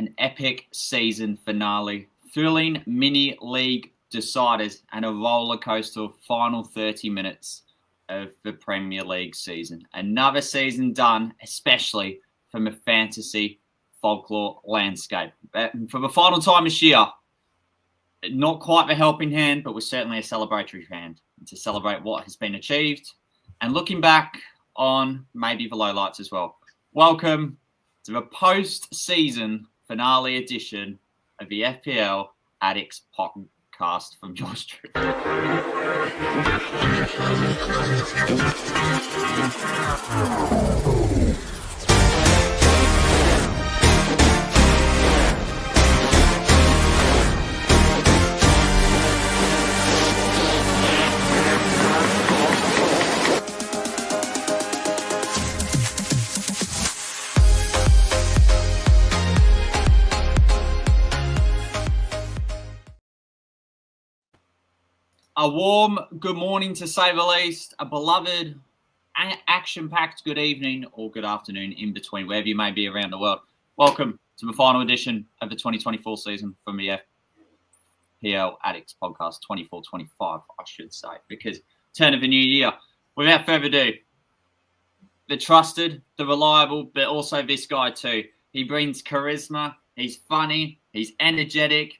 an epic season finale, thrilling mini league deciders, and a roller coaster final 30 minutes of the Premier League season. Another season done, especially from a fantasy folklore landscape. For the final time this year, not quite the helping hand, but was certainly a celebratory hand to celebrate what has been achieved and looking back on maybe the lowlights as well. Welcome to the post-season finale edition of the FPL Addicts podcast from yours truly. A warm good morning, to say the least. A beloved, action-packed good evening or good afternoon in between, wherever you may be around the world. Welcome to the final edition of the 2024 season from the FPL Addicts podcast, 24-25, I should say, because turn of the new year. Without further ado, the trusted, the reliable, but also this guy too. He brings charisma. He's funny. He's energetic.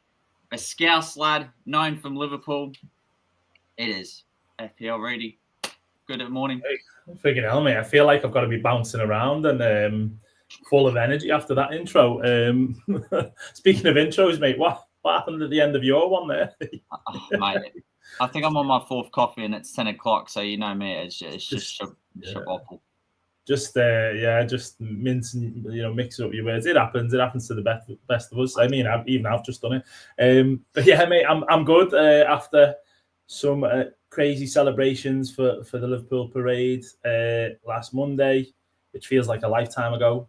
A Scouse lad known from Liverpool. It is FPL Reidy. Good morning. Hey, freaking hell, mate. I feel like I've got to be bouncing around and full of energy after that intro. Speaking of intros, mate, what happened at the end of your one there? Mate, I think I'm on my fourth coffee and it's 10 o'clock, so you know me. It's just awful. Just mince and mix up your words. It happens. It happens to the best of us. I mean, I've just done it. But yeah, mate, I'm good after some crazy celebrations for the Liverpool parade last Monday, which feels like a lifetime ago.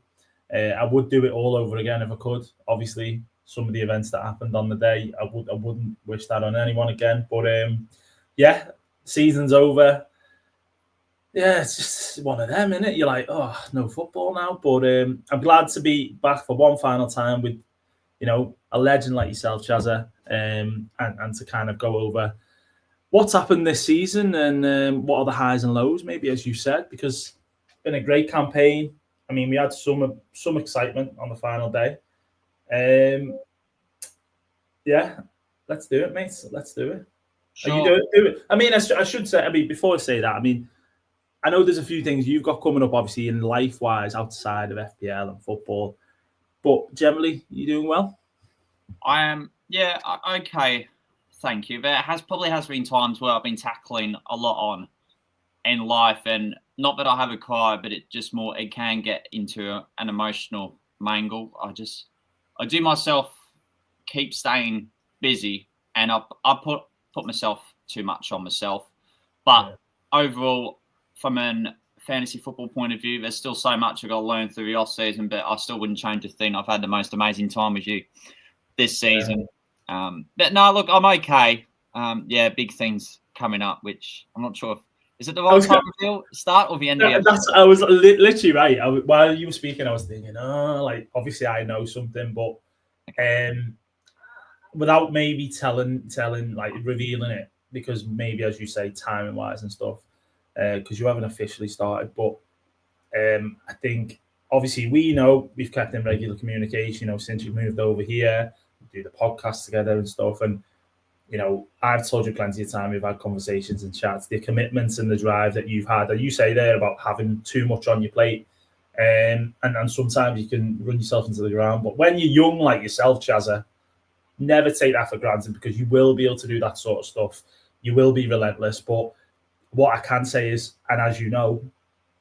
I would do it all over again if I could. Obviously, some of the events that happened on the day, I wouldn't wish that on anyone again. But yeah, season's over. Yeah, it's just one of them, isn't it? You're like, oh, no football now. But I'm glad to be back for one final time with, a legend like yourself, Chaza, and to kind of go over what's happened this season and what are the highs and lows, maybe, as you said, because it's been a great campaign. I mean, we had some excitement on the final day. Yeah, let's do it, mate. Let's do it. Sure. Are you doing it? I mean, I should say, before I say that, I know there's a few things you've got coming up, obviously, in life-wise, outside of FPL and football. But generally, you doing well? I am, yeah, okay. Thank you. There probably has been times where I've been tackling a lot on in life, and not that I have a cry, but it can get into an emotional mangle. I do myself keep staying busy, and I put myself too much on myself. But overall, from a fantasy football point of view, there's still so much I've got to learn through the off season, but I still wouldn't change a thing. I've had the most amazing time with you this season. Yeah. But no, look, I'm okay. Big things coming up, which I'm not sure if is it the right time to start or the end of the episode? I was literally right. While you were speaking, I was thinking, obviously I know something, but without maybe telling, like revealing it, because maybe, as you say, timing wise and stuff, because you haven't officially started. But I think obviously we've kept in regular communication, since you've moved over here. Do the podcast together and stuff, and I've told you plenty of time, we've had conversations and chats, the commitments and the drive that you've had, and you say there about having too much on your plate, and sometimes you can run yourself into the ground. But when you're young like yourself, Chaza, never take that for granted, because you will be able to do that sort of stuff. You will be relentless. But what I can say is, and as you know,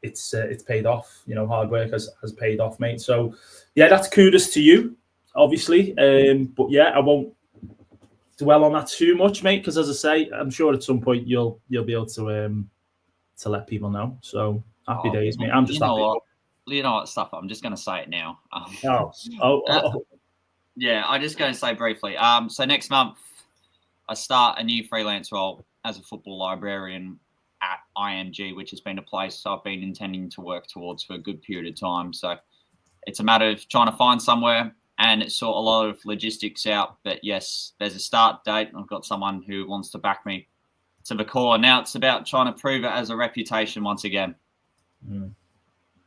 it's paid off. Hard work has paid off, mate. So yeah, that's kudos to you, obviously. But yeah, I won't dwell on that too much, mate, because as I say, I'm sure at some point you'll be able to let people know. So happy days, mate. I'm just happy. You know what, stuff. I'm just going to say it now. Yeah, I'm just going to say briefly. So next month, I start a new freelance role as a football librarian at IMG, which has been a place I've been intending to work towards for a good period of time. So it's a matter of trying to find somewhere and sort a lot of logistics out. But yes, there's a start date. I've got someone who wants to back me to the core. Now it's about trying to prove it as a reputation once again.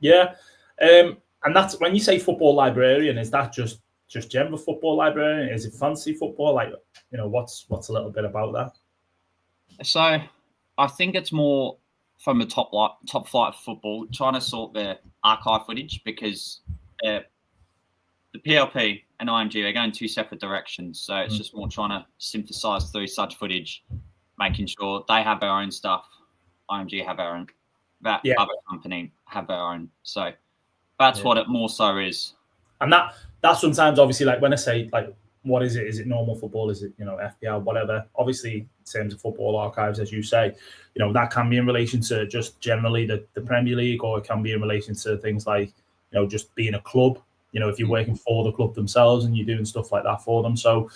Yeah. And that's when you say football librarian, is that just general football librarian? Is it fancy football? Like, what's a little bit about that? So I think it's more from the top flight of football, trying to sort their archive footage, because the PLP and IMG, they're going two separate directions. So it's just more trying to synthesize through such footage, making sure they have their own stuff, IMG have their own, that other company have their own. So that's what it more so is. And that sometimes, obviously, like when I say, like, what is it? Is it normal football? Is it, FPL, whatever? Obviously, in terms of football archives, as you say, that can be in relation to just generally the Premier League, or it can be in relation to things like, just being a club. If you're working for the club themselves and you're doing stuff like that for them. So,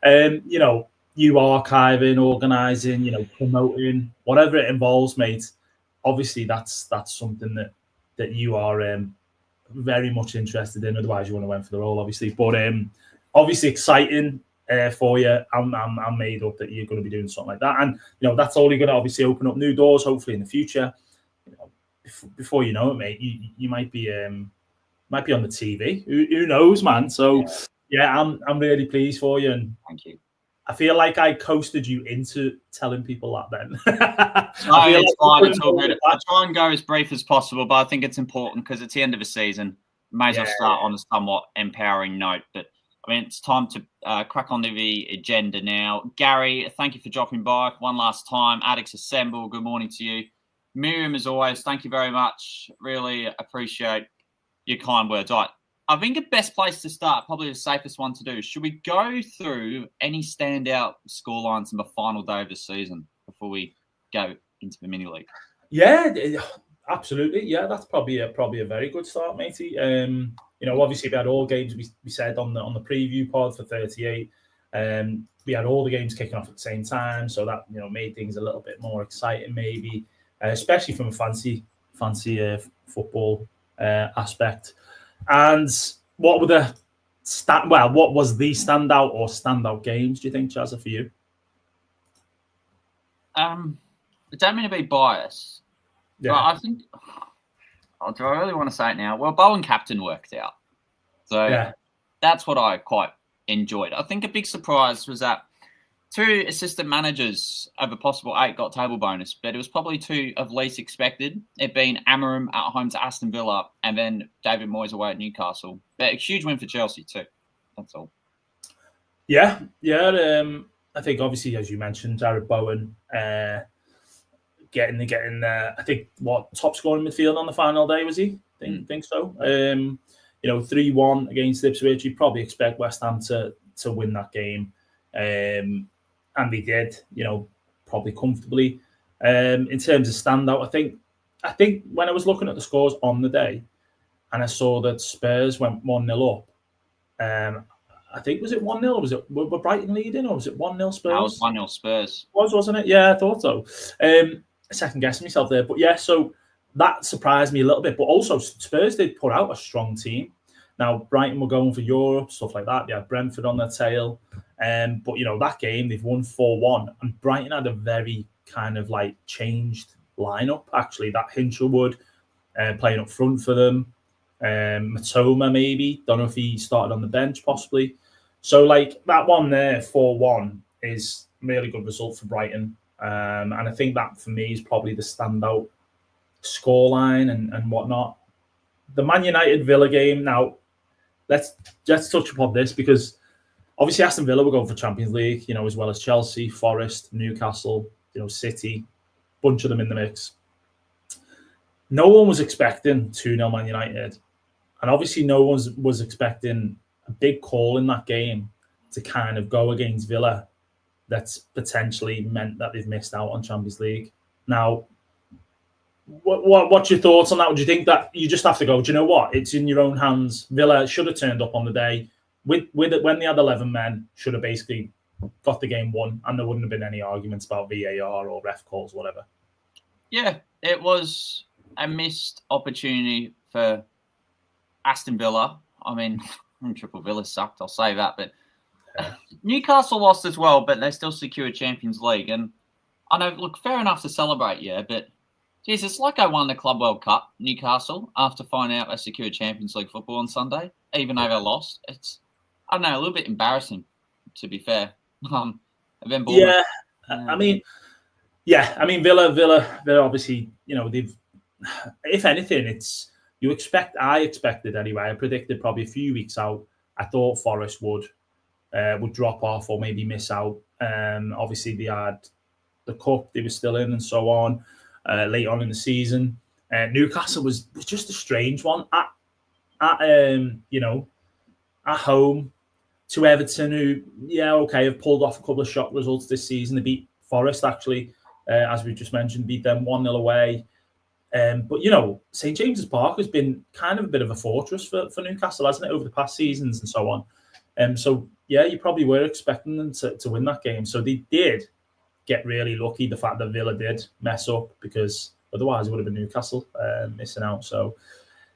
you archiving, organising, promoting, whatever it involves, mate. Obviously, that's something that you are very much interested in. Otherwise, you wouldn't have went for the role, obviously. But obviously exciting for you. I'm made up that you're going to be doing something like that, and that's only going to obviously open up new doors, hopefully in the future. Before you know it, mate, you might be on the TV. Who knows, man? So yeah, I'm really pleased for you, and thank you. I feel like I coasted you into telling people that then. It's fine. It's all good. I try and go as brief as possible, but I think it's important because it's the end of the season. May as well start on a somewhat empowering note. But I mean, it's time to crack onto the agenda now. Gary, thank you for dropping by one last time. Addicts Assemble, good morning to you. Miriam, as always, thank you very much. Really appreciate your kind words. All right. I think the best place to start, probably the safest one to do, should we go through any standout scorelines in the final day of the season before we go into the mini league? Yeah, absolutely. Yeah, that's probably a very good start, matey. Obviously we had all games we said on the preview pod for 38. We had all the games kicking off at the same time, so that made things a little bit more exciting, maybe, especially from a fancy football aspect. And what were the what was the standout games, do you think, Chaza, for you? I don't mean to be biased, but I think, do I really want to say it now? Well, Bowen captain worked out. So that's what I quite enjoyed. I think a big surprise was that 2 assistant managers of a possible 8 got table bonus, but it was probably 2 of least expected. It being Amorim at home to Aston Villa and then David Moyes away at Newcastle. But a huge win for Chelsea too. That's all. Yeah. I think obviously, as you mentioned, Jared Bowen getting I think top scoring midfield on the final day, was he? Think so. 3-1 against Ipswich. You'd probably expect West Ham to win that game. And they did, probably comfortably. In terms of standout, I think when I was looking at the scores on the day, and I saw that Spurs went 1-0 up. I think, was it 1-0? Were Brighton leading, or was it 1-0 Spurs? That was 1-0 Spurs. Wasn't it? Yeah, I thought so. Second guessing myself there, but yeah. So that surprised me a little bit. But also, Spurs did put out a strong team. Now, Brighton were going for Europe, stuff like that. They had Brentford on their tail. But, that game, they've won 4-1. And Brighton had a very kind of changed lineup, actually. That Hinchelwood playing up front for them. Matoma, maybe. Don't know if he started on the bench, possibly. So, that one there, 4-1, is a really good result for Brighton. And I think that, for me, is probably the standout scoreline and whatnot. The Man United Villa game, now, let's touch upon this, because obviously Aston Villa were going for Champions League, as well as Chelsea, Forest, Newcastle, City, bunch of them in the mix. No one was expecting 2-0 Man United. And obviously no one was expecting a big call in that game to kind of go against Villa that's potentially meant that they've missed out on Champions League. Now, what's your thoughts on that? Would you think that you just have to go, do you know what? It's in your own hands. Villa should have turned up on the day. With it, when they had 11 men, should have basically got the game won, and there wouldn't have been any arguments about VAR or ref calls, whatever. Yeah, it was a missed opportunity for Aston Villa. I mean, Triple Villa sucked, I'll say that. But Newcastle lost as well, but they still secured Champions League. And I know, look, fair enough to celebrate, yeah, but geez, it's like I won the Club World Cup, Newcastle, after finding out they secured Champions League football on Sunday, even though they lost. It's, I don't know, a little bit embarrassing, to be fair. Yeah, I mean, Villa obviously, they've, if anything, I expected anyway. I predicted probably a few weeks out, I thought Forest would drop off or maybe miss out. Obviously, they had the cup they were still in and so on late on in the season. Newcastle was just a strange one at home to Everton, who have pulled off a couple of shock results this season. They beat Forest actually, as we just mentioned, beat them 1-0 away. But St James's Park has been kind of a bit of a fortress for Newcastle, hasn't it, over the past seasons and so on. So you probably were expecting them to win that game. So they did get really lucky, the fact that Villa did mess up, because otherwise it would have been Newcastle missing out. So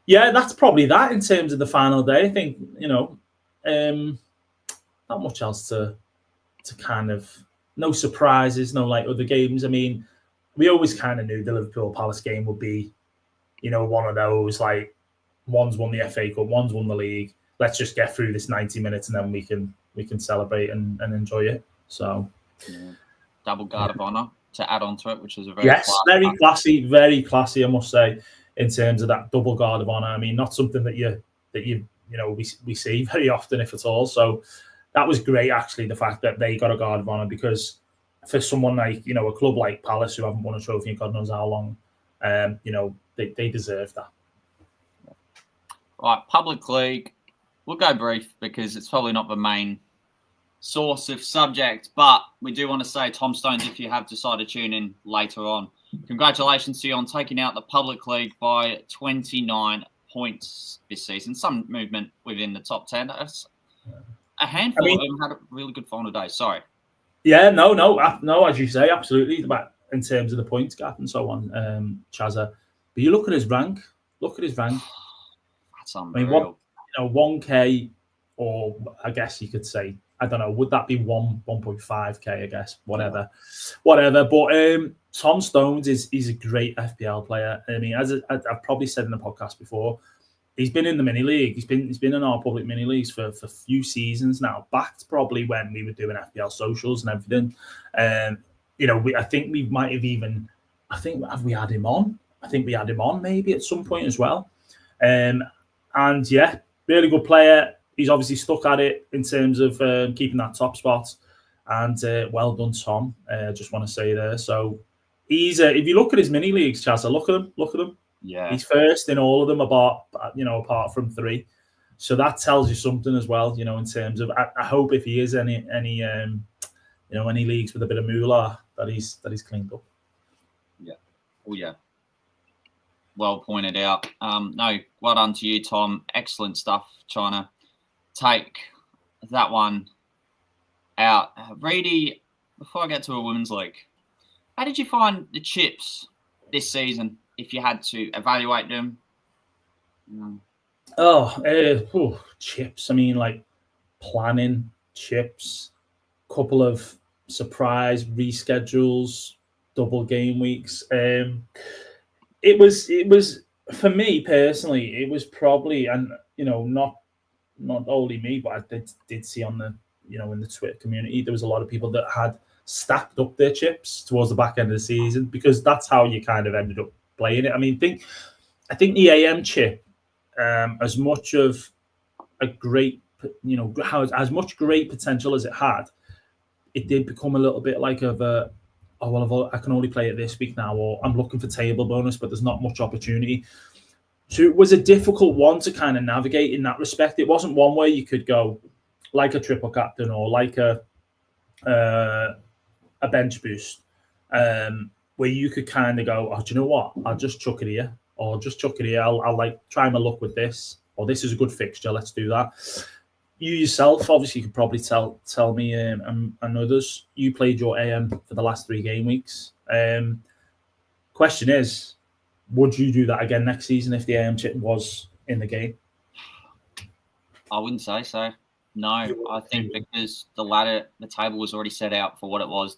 that's probably that in terms of the final day. I think not much else to kind of, no surprises, no like other games. I mean, we always kind of knew the Liverpool Palace game would be, one of those, like, one's won the FA Cup, one's won the league. Let's just get through this 90 minutes and then we can celebrate and enjoy it. So, double guard of honour to add on to it, which is a very very classy, I must say, in terms of that double guard of honour. I mean, not something that we see very often, if at all. So that was great, actually, the fact that they got a guard of honour, because for someone like, a club like Palace, who haven't won a trophy in God knows how long, they deserve that. Right, public league. We'll go brief because it's probably not the main source of subject, but we do want to say, Tom Stones, if you have decided to tune in later on, congratulations to you on taking out the public league by 29 points this season. Some movement within the top 10. A handful of them had a really good final day. Sorry. Yeah, no, as you say, absolutely. But in terms of the points gap and so on, Chaza. But you look at his rank. That's unreal. I mean, 1K, or I guess you could say, I don't know, would that be 1.5K, I guess, whatever. But Tom Stones is a great FPL player. I mean, as I've probably said in the podcast before, he's been in the mini league. He's been in our public mini leagues for a few seasons now. Back to probably when we were doing FPL socials and everything. I think we might have even. Have we had him on? I think we had him on maybe at some point as well. And yeah, really good player. He's obviously stuck at it in terms of keeping that top spot. And well done, Tom. Just want to say there. So he's if you look at his mini leagues, Chaz, look at him. Yeah, he's first in all of them, apart from 3. So that tells you something as well, in terms of. I hope if he is any leagues with a bit of moolah, that he's cleaned up. Yeah. Oh yeah. Well pointed out. No, well done to you, Tom. Excellent stuff. Trying to take that one out. Reidy, before I get to a women's league, how did you find the chips this season? If you had to evaluate them? Chips. I mean, like, planning, chips, couple of surprise reschedules, double game weeks. It was for me personally, it was probably, and not only me, but I did see on the in the Twitter community, there was a lot of people that had stacked up their chips towards the back end of the season, because that's how you kind of ended up playing it. I mean, I think the AM chip, as much of a great, as much great potential as it had, it did become a little bit like I can only play it this week now, or I'm looking for table bonus, but there's not much opportunity. So it was a difficult one to kind of navigate in that respect. It wasn't one where you could go like a triple captain or like a bench boost, where you could kind of go, do you know what? I'll just chuck it here, or just chuck it here. I'll like try my luck with this, or this is a good fixture. Let's do that. You yourself, obviously, could probably tell me and others. You played your AM for the last 3 game weeks. Question is, would you do that again next season if the AM chip was in the game? I wouldn't say so. No, I think because the table was already set out for what it was.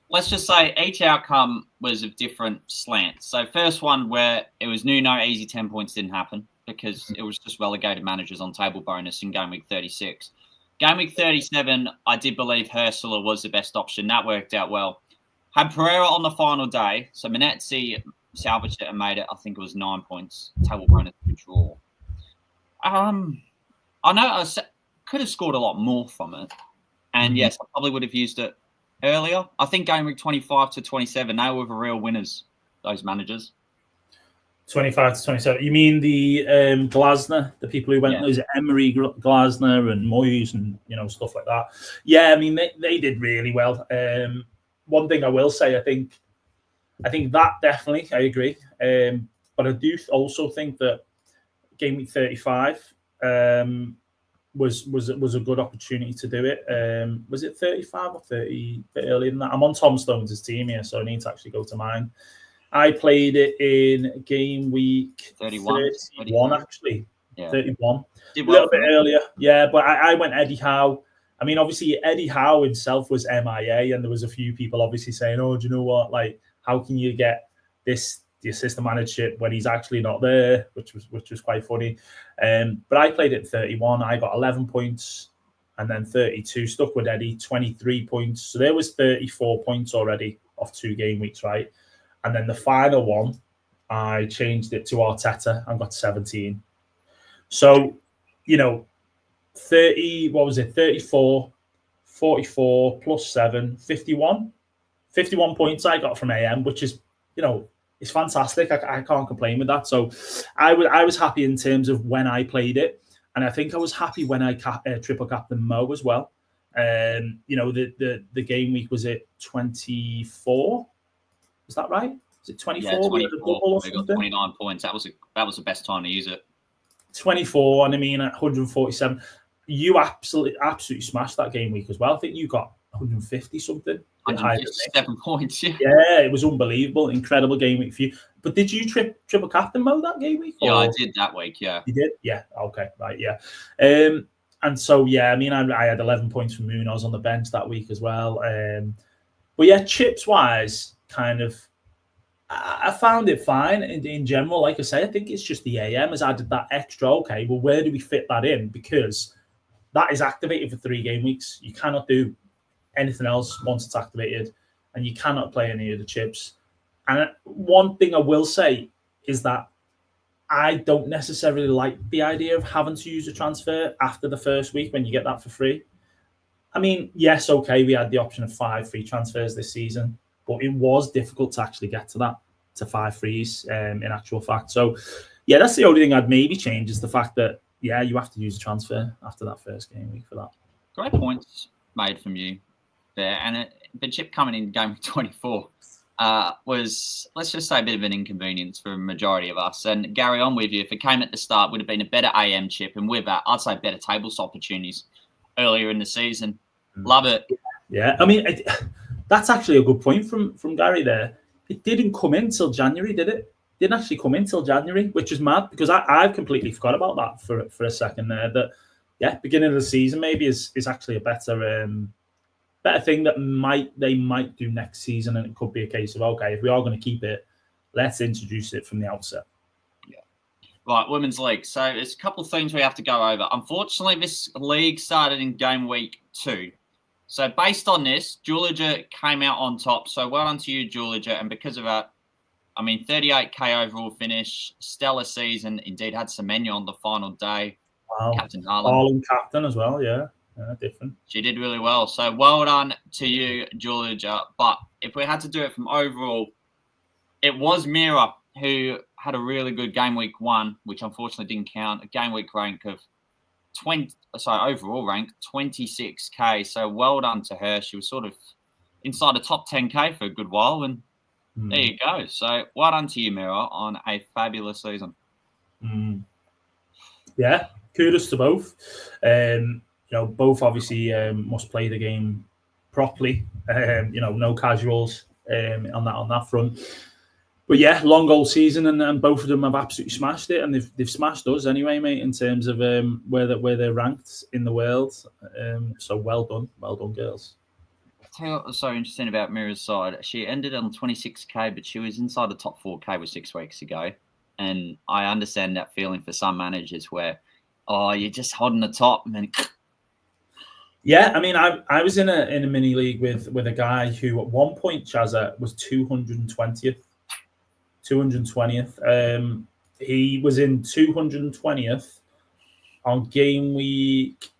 Let's just say each outcome was of different slants. So first one where it was no easy 10 points didn't happen because it was just relegated managers on table bonus in game week 36. Game week 37, I did believe Ursula was the best option. That worked out well. Had Pereira on the final day. So Manetzi salvaged it and made it. I think it was 9 points. Table bonus draw. I know I could have scored a lot more from it. And yes, I probably would have used it earlier. I think game week 25 to 27, they were the real winners, those managers. 25 to 27. You mean the Glasner, the people who went, was it Emery, Glasner and Moyes and, stuff like that? Yeah, I mean, they did really well. One thing I will say, I think that definitely, I agree. But I do also think that game week 35 was a good opportunity to do it. Was it 35 or 30 bit earlier than that? I'm on Tom Stones' team here, so I need to actually go to mine. I played it in game week 31 actually. Yeah. 31. A little bit earlier. Yeah, but I went Eddie Howe. I mean, obviously, Eddie Howe himself was MIA, and there was a few people obviously saying, oh, do you know what? Like, how can you get the assistant managership when he's actually not there, which was quite funny. But I played it 31. I got 11 points and then 32. Stuck with Eddie, 23 points. So there was 34 points already off 2 game weeks, right? And then the final one, I changed it to Arteta and got 17. So, 34, 44 plus 7, 51. 51 points I got from AM, which is, it's fantastic. I can't complain with that. So I was happy in terms of when I played it. And I think I was happy when I triple captain Mo as well. The game week, was it 24? Is that right? Is it 24? Yeah, 24. We got 29 points. That was the best time to use it. 24, and I mean, at 147. You absolutely smashed that game week as well. I think you got 150 something. 157 points, yeah. Yeah, it was unbelievable. Incredible game week for you. But did you triple captain Mo that game week? Yeah, I did that week, yeah. You did? Yeah, okay, right, yeah. And so, yeah, I mean, I had 11 points from Munoz on the bench that week as well. But yeah, chips-wise, kind of, I found it fine in general. Like I say, I think it's just the AM has added that extra, okay, well, where do we fit that in? Because that is activated for 3 game weeks. You cannot do anything else once it's activated, and you cannot play any of the chips. And one thing I will say is that I don't necessarily like the idea of having to use a transfer after the first week when you get that for free. I mean, yes, okay, we had the option of 5 free transfers this season, but it was difficult to actually get to 5 frees in actual fact. So, yeah, that's the only thing I'd maybe change is the fact that, yeah, you have to use a transfer after that first game week for that. Great points made from you there. And the chip coming in game 24 was, let's just say, a bit of an inconvenience for a majority of us. And Gary, I'm with you. If it came at the start, would have been a better AM chip, and with that, I'd say better tables opportunities earlier in the season. Love it. Yeah, I mean, that's actually a good point from Gary there. It didn't come in till January, did it? Didn't actually come in till January, which is mad because I've completely forgot about that for a second there. That, yeah, beginning of the season maybe is actually a better thing that they might do next season, and it could be a case of, okay, if we are going to keep it, let's introduce it from the outset. Yeah. Right, Women's League. So there's a couple of things we have to go over. Unfortunately, this league started in game week 2. So based on this, Julia came out on top. So well done to you, Julia. And because of that, I mean, 38k overall finish, stellar season. Indeed, had Semenya on the final day. Wow. Captain Harlan captain as well, yeah. Different. She did really well. So well done to you, Julia. But if we had to do it from overall, it was Mira who had a really good game week 1, which unfortunately didn't count. A game week rank of overall rank 26k. So well done to her. She was sort of inside the top 10k for a good while, and there you go. So well done to you, Mira, on a fabulous season. Yeah, kudos to both. Both obviously must play the game properly. No casuals on that front. But yeah, long old season, and both of them have absolutely smashed it, and they've smashed us anyway, mate, in terms of where they're ranked in the world. So well done, girls. I'll tell you what was so interesting about Mira's side. She ended on 26k, but she was inside the top 4k with 6 weeks ago, and I understand that feeling for some managers where, you're just holding the top, and then. Yeah, I mean, I was in a mini league with a guy who at one point, Chaza, was 220th. 220th. He was in 220th on game week,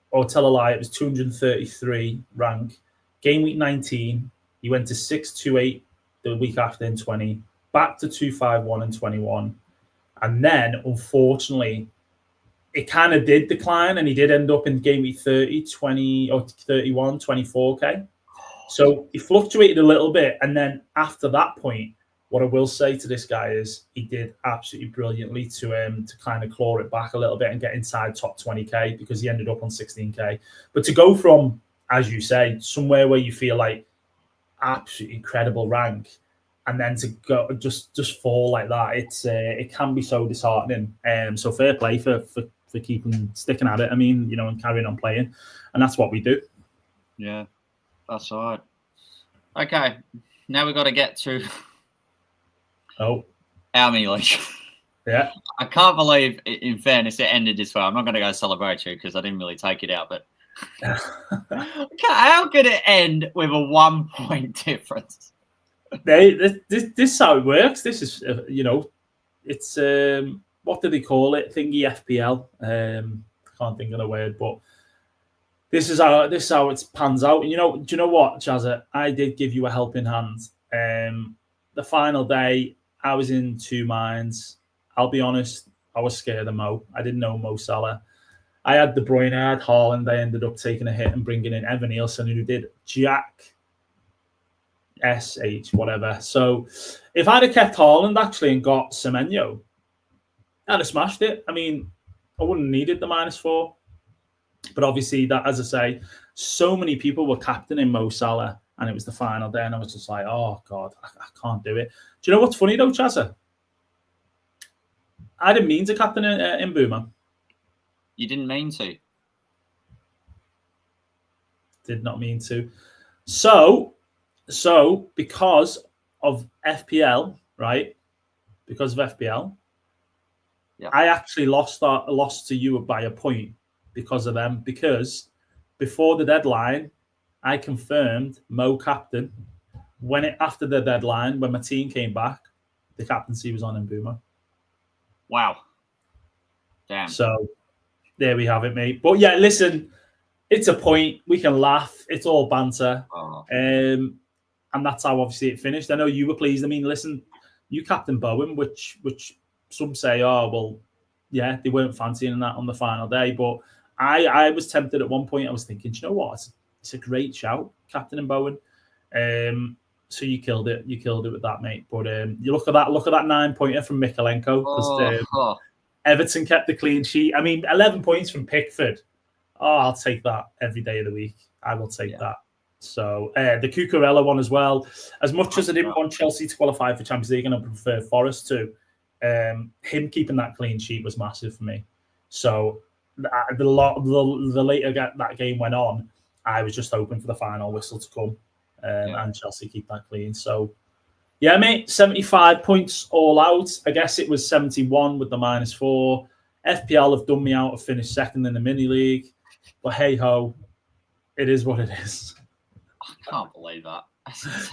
or tell a lie, it was 233 rank. Game week 19, he went to 628 the week after in 20, back to 251 and 21. And then, unfortunately, it kind of did decline, and he did end up in game week 30, 20, or 31, 24k. So he fluctuated a little bit. And then after that point, what I will say to this guy is he did absolutely brilliantly to kind of claw it back a little bit and get inside top 20k, because he ended up on 16k. But to go from, as you say, somewhere where you feel like absolutely incredible rank, and then to go just fall like that, it can be so disheartening. So fair play for sticking at it. I mean, and carrying on playing, and that's what we do. Yeah, that's all right. Okay, now we've got to get to. Our mini league. Yeah. I can't believe, in fairness, it ended this way. I'm not going to go celebrate you because I didn't really take it out, but how could it end with a 1 point difference? This is how it works. This is, it's, what do they call it? Thingy FPL. I can't think of the word, but this is how it pans out. And do you know what, Chaza? I did give you a helping hand. The final day, I was in two minds. I'll be honest, I was scared of Mo. I didn't know Mo Salah. I had De Bruyne, I had Haaland. I ended up taking a hit and bringing in Evan Nielsen, who did Jack SH, whatever. So if I'd have kept Haaland actually and got Semenyo, I'd have smashed it. I mean, I wouldn't have needed the -4. But obviously, that, as I say, so many people were captaining Mo Salah, and it was the final day, and I was just like, oh, God, I can't do it. Do you know what's funny, though, Chaza? I didn't mean to captain in Boomer. You didn't mean to? Did not mean to. So because of FPL, right? Because of FPL, yeah. I actually lost to you by a point because of them. Because before the deadline, I confirmed Mo captain. After the deadline, when my team came back, the captaincy was on in Boomer. Wow. Damn. So there we have it, mate. But yeah, listen, it's a point. We can laugh. It's all banter. Oh. And that's how obviously it finished. I know you were pleased. I mean, listen, you captain Bowen, which some say, oh, well, yeah, they weren't fancying that on the final day. But I was tempted at one point. I was thinking, you know what? It's a great shout, captain and Bowen. So you killed it. You killed it with that, mate. But you look at that 9-pointer from Mikalenko, because Everton kept the clean sheet. I mean, 11 points from Pickford. Oh, I'll take that every day of the week. I will take that. So the Cucurella one as well. As much as I didn't want Chelsea to qualify for Champions League, and I prefer Forest to, him keeping that clean sheet was massive for me. So the later that game went on, I was just hoping for the final whistle to come and Chelsea keep that clean. So, yeah, mate, 75 points all out. I guess it was 71 with the -4. FPL have done me out. I've finished second in the mini league. But hey ho, it is what it is. I can't believe that.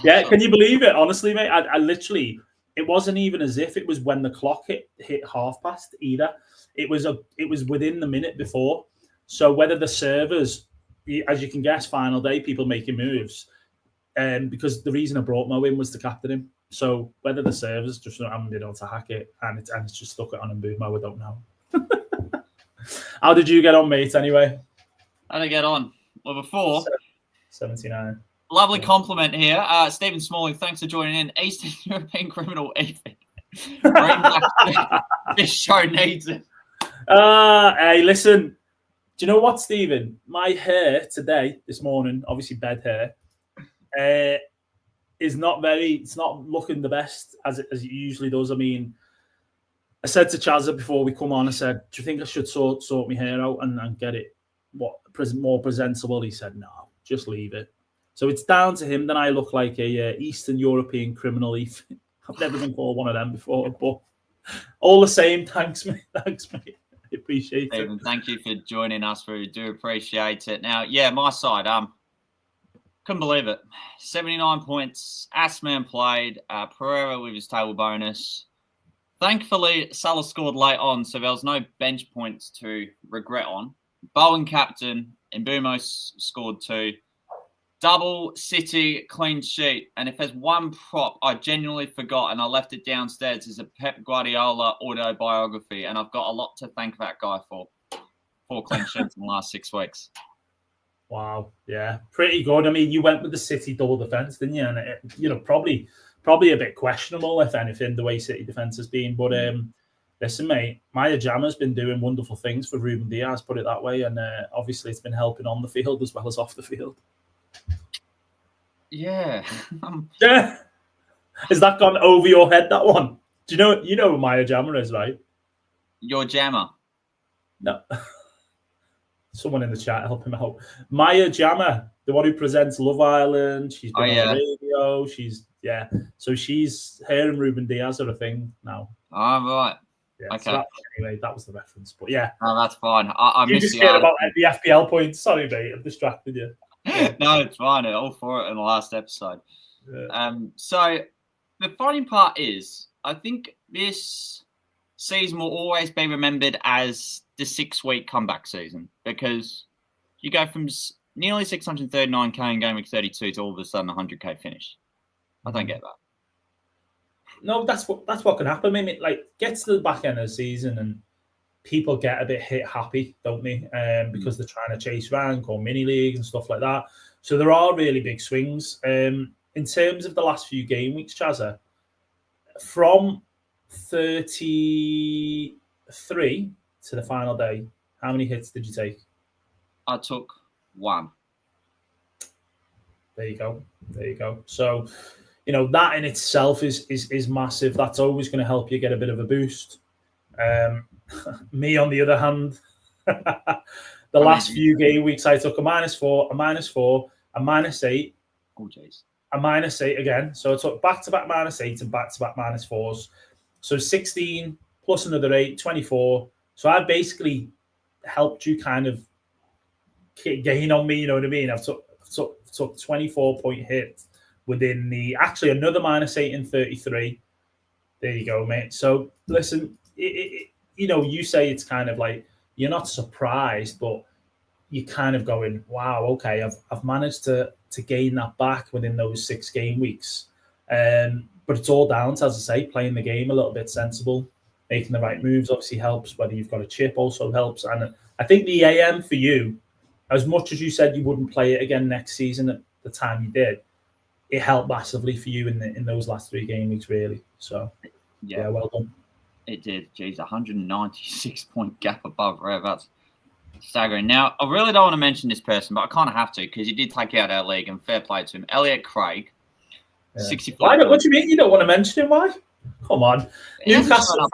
Yeah, can you believe it? Honestly, mate, I literally, it wasn't even as if it was when the clock hit 1:30 either. It was within the minute before. So whether the servers, as you can guess, final day, people making moves, because the reason I brought Mo in was to captain him. So whether the servers just haven't been able to hack it and it's just stuck it on and boom, Mo, I don't know. How did you get on, mate, anyway? How did I get on? Well, before 79. Lovely compliment here. Stephen Smalling, thanks for joining in. Eastern European criminal Ethan. This show needs it. Hey, listen. Do you know what, Stephen? My hair today, this morning, obviously bed hair, is not very. It's not looking the best as it usually does. I mean, I said to Chaza before we come on, I said, "Do you think I should sort my hair out and get it more presentable?" He said, "No, just leave it." So it's down to him. Then I look like a Eastern European criminal. I've never been called one of them before, but all the same, thanks, mate. Thanks, mate. I appreciate Stephen, it. thank you for joining us. We do appreciate it. Now, yeah, my side, couldn't believe it. 79 points. Assman played. Pereira with his table bonus. Thankfully, Salah scored late on, so there was no bench points to regret on. Bowen captain, and Mbeumo scored 2. Double City clean sheet. And if there's one prop I genuinely forgot and I left it downstairs, is a Pep Guardiola autobiography. And I've got a lot to thank that guy for. 4 clean sheets in the last 6 weeks. Wow. Yeah. Pretty good. I mean, you went with the City double defence, didn't you? And, probably a bit questionable, if anything, the way City defence has been. But listen, mate, Maya Jama's been doing wonderful things for Ruben Diaz, put it that way. And obviously it's been helping on the field as well as off the field. Yeah. Yeah. Has that gone over your head, that one? Do you know who Maya Jama is, right? Your Jammer. No. Someone in the chat help him out. Maya Jama, the one who presents Love Island. She's been on the radio. So her and Ruben Diaz are a thing now. All right. Yeah, okay. So anyway, that was the reference. But yeah. No, that's fine. I you just cared about the FPL points. Sorry, mate. I've distracted you. Yeah. No, it's fine. All for it in the last episode. Yeah. So the funny part is, I think this season will always be remembered as the 6-week comeback season, because you go from nearly 639k in game week 32 to all of a sudden 100k finish. I don't get that. No, that's what can happen. I mean, like, gets to the back end of the season and people get a bit hit happy, don't they? Because they're trying to chase rank or mini league and stuff like that. So there are really big swings. In terms of the last few game weeks, Chaza, from 33 to the final day, how many hits did you take? I took 1. There you go. So, that in itself is massive. That's always going to help you get a bit of a boost. Me, on the other hand, the last few game weeks, I took a -4, a -4, a -8. Oh, jeez. A -8 again. So I took back-to-back -8 and back-to-back -4s. So 16 plus another 8, 24. So I basically helped you kind of gain on me, you know what I mean? I've took 24-point hit within actually another -8 in 33. There you go, mate. So listen, you say it's kind of like you're not surprised, but you're kind of going, wow, okay, I've managed to gain that back within those 6 game weeks. But it's all down to, as I say, playing the game a little bit sensible, making the right moves obviously helps. Whether you've got a chip also helps. And I think the AM for you, as much as you said you wouldn't play it again next season at the time you did, it helped massively for you in those last 3 game weeks, really. So, yeah, well done. It did. Geez, 196-point gap above Rev. That's staggering. Now, I really don't want to mention this person, but I kind of have to, because he did take out our league, and fair play to him. Elliott Craig, 64. What do you mean you don't want to mention him? Why? Come on. Newcastle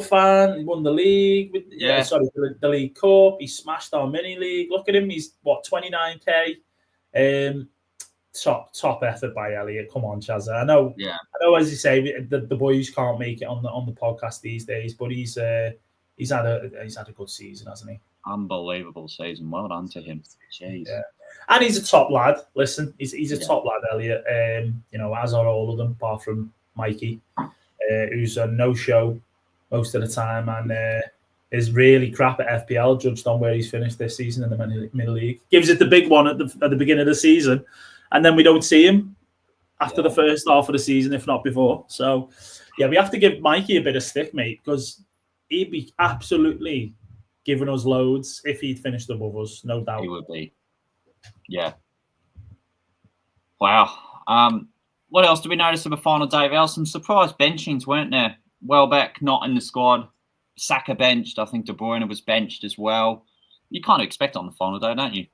fan. He won the league. The League Cup. He smashed our mini league. Look at him. He's, 29k. Top effort by Elliott. Come on, Chaz. I know, as you say, the boys can't make it on the podcast these days, but he's had a good season, hasn't he? Unbelievable season. Well done to him. Jeez. Yeah. And he's a top lad. Listen, he's a top lad, Elliott. As are all of them, apart from Mikey, who's a no-show most of the time and is really crap at FPL, judged on where he's finished this season in the mini league. Gives it the big one at the beginning of the season, and then we don't see him after the first half of the season, if not before. So, we have to give Mikey a bit of stick, mate, because he'd be absolutely giving us loads if he'd finished above us, no doubt. He would be. Yeah. Wow. What else did we notice of the final day? There were some surprise benchings, weren't there? Welbeck not in the squad. Saka benched. I think De Bruyne was benched as well. You kind of expect on the final day, don't you?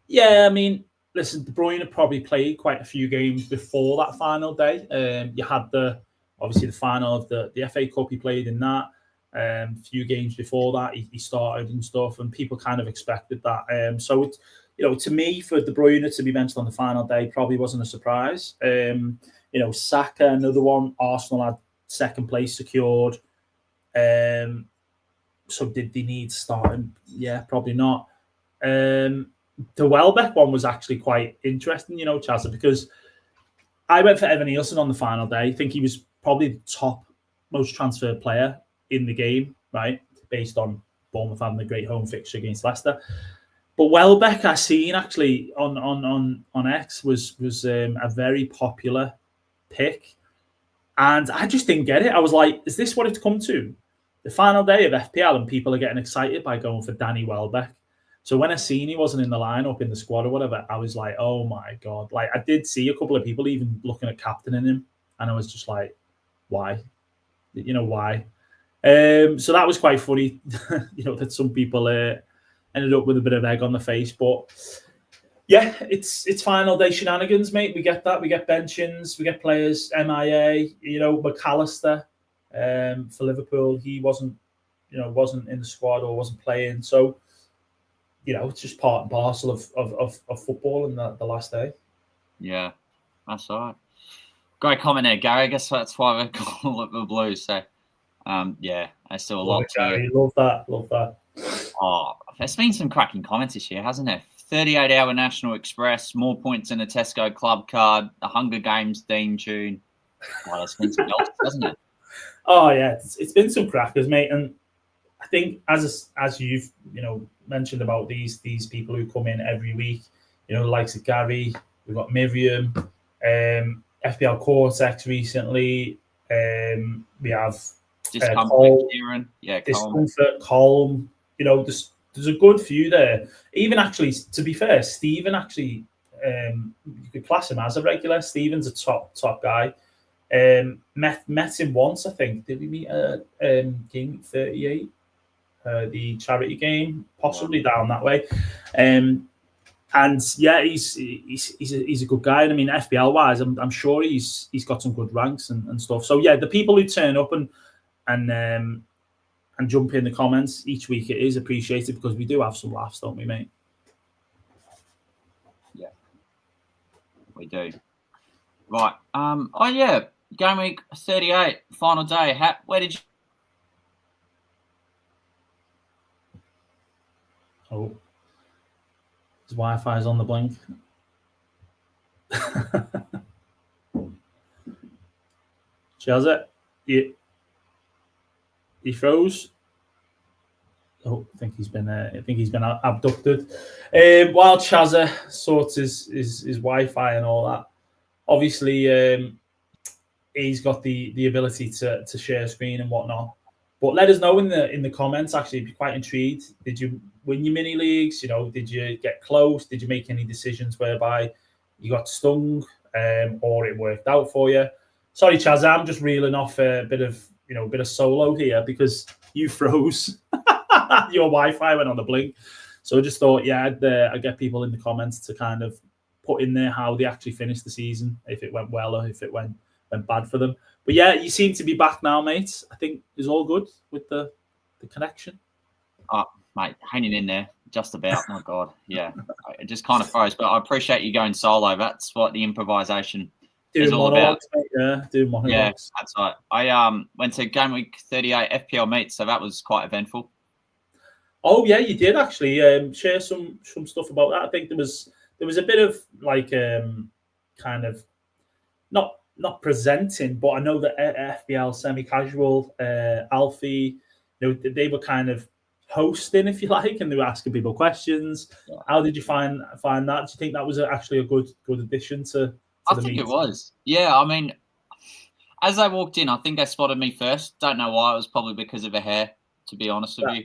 Yeah, I mean, listen, De Bruyne probably played quite a few games before that final day. You had obviously the final of the FA Cup. He played in that. A few games before that, he started and stuff, and people kind of expected that. So it's, to me, for De Bruyne to be benched on the final day probably wasn't a surprise. Saka, another one. Arsenal had second place secured. So did they need starting? Yeah, probably not. The Welbeck one was actually quite interesting, Chaza, because I went for Evan Nielsen on the final day. I think he was probably the top most transferred player in the game, right? Based on Bournemouth having a great home fixture against Leicester. But Welbeck, I seen actually on X was a very popular pick. And I just didn't get it. I was like, is this what it's come to? The final day of FPL and people are getting excited by going for Danny Welbeck. So when I seen he wasn't in the lineup in the squad or whatever, I was like, oh my God. Like, I did see a couple of people even looking at captaining him. And I was just like, why? Why? So that was quite funny, that some people ended up with a bit of egg on the face. But yeah, it's final day shenanigans, mate. We get that. We get Benchings, we get players, MIA, McAllister for Liverpool. He wasn't in the squad or wasn't playing. So, it's just part and parcel of football in the last day. Yeah, that's all right. Great comment there, Gary. I guess that's why we call it the Blues. So, yeah, there's still a lot to... Love that. Oh, there's been some cracking comments this year, hasn't there? 38-hour National Express, more points than a Tesco club card, the Hunger Games theme tune. Well, there's been some else, hasn't it? Oh, yeah, it's been some crackers, mate. And I think as you've mentioned about these people who come in every week, the likes of Gary, we've got Miriam, FPL Cortex recently. We have Discomfort, Kieran. Yeah, Discomfort, Colm. There's a good few there. Even actually, to be fair, Stephen actually, you could class him as a regular. Stephen's a top guy. Met him once, I think. Did we meet at GW38? The charity game, possibly down that way. And yeah, he's a good guy. And I mean, FPL wise, I'm sure he's got some good ranks and stuff. So yeah, the people who turn up and jump in the comments each week, it is appreciated because we do have some laughs, don't we, mate? Yeah, we do. Right. Oh yeah, game week 38, final day. Where did you? Oh, his Wi-Fi is on the blink. Chaza, he froze. Oh, I think he's been abducted. While Chaza sorts his Wi-Fi and all that, obviously he's got the ability to share screen and whatnot. But let us know in the comments. Actually, be quite intrigued. Did you win your mini leagues? Did you get close? Did you make any decisions whereby you got stung or it worked out for you? Sorry, Chaz, I'm just reeling off a bit of solo here because you froze. Your Wi-Fi went on the blink. So I just thought, yeah, I'd get people in the comments to kind of put in there how they actually finished the season, if it went well or if it went bad for them. But yeah, you seem to be back now, mate. I think it's all good with the connection. Oh, mate, hanging in there, just about. My God, yeah, it just kind of froze. But I appreciate you going solo. That's what the improvisation is all about. Mate, yeah, do monologues. Yeah, that's right. I went to game week 38 FPL Meets, so that was quite eventful. Oh yeah, you did actually share some stuff about that. I think there was a bit of like kind of not presenting, but I know that FPL semi-casual, Alfie, they were kind of hosting, if you like, and they were asking people questions. Yeah. How did you find that? Do you think that was actually a good addition to I think it was. Yeah, I mean, as I walked in, I think they spotted me first. Don't know why. It was probably because of the hair, to be honest with you.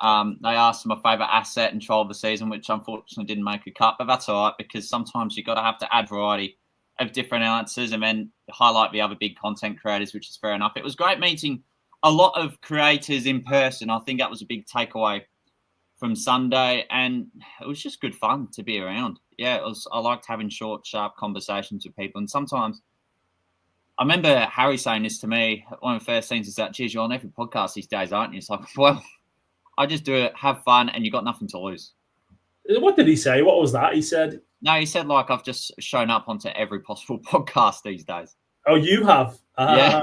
They asked my favourite asset and trial of the season, which unfortunately didn't make a cut, but that's all right because sometimes you've got to have to add variety of different answers and then highlight the other big content creators, which is fair enough. It was great meeting a lot of creators in person. I think that was a big takeaway from Sunday, and it was just good fun to be around. Yeah, I liked having short, sharp conversations with people, and sometimes I remember Harry saying this to me. One of the first things is that, geez, you're on every podcast these days, aren't you? It's like, well, I just do it, have fun, and you got nothing to lose. What did he say? What was that? He said, no, he said, like, I've just shown up onto every possible podcast these days. Oh, you have? Yeah.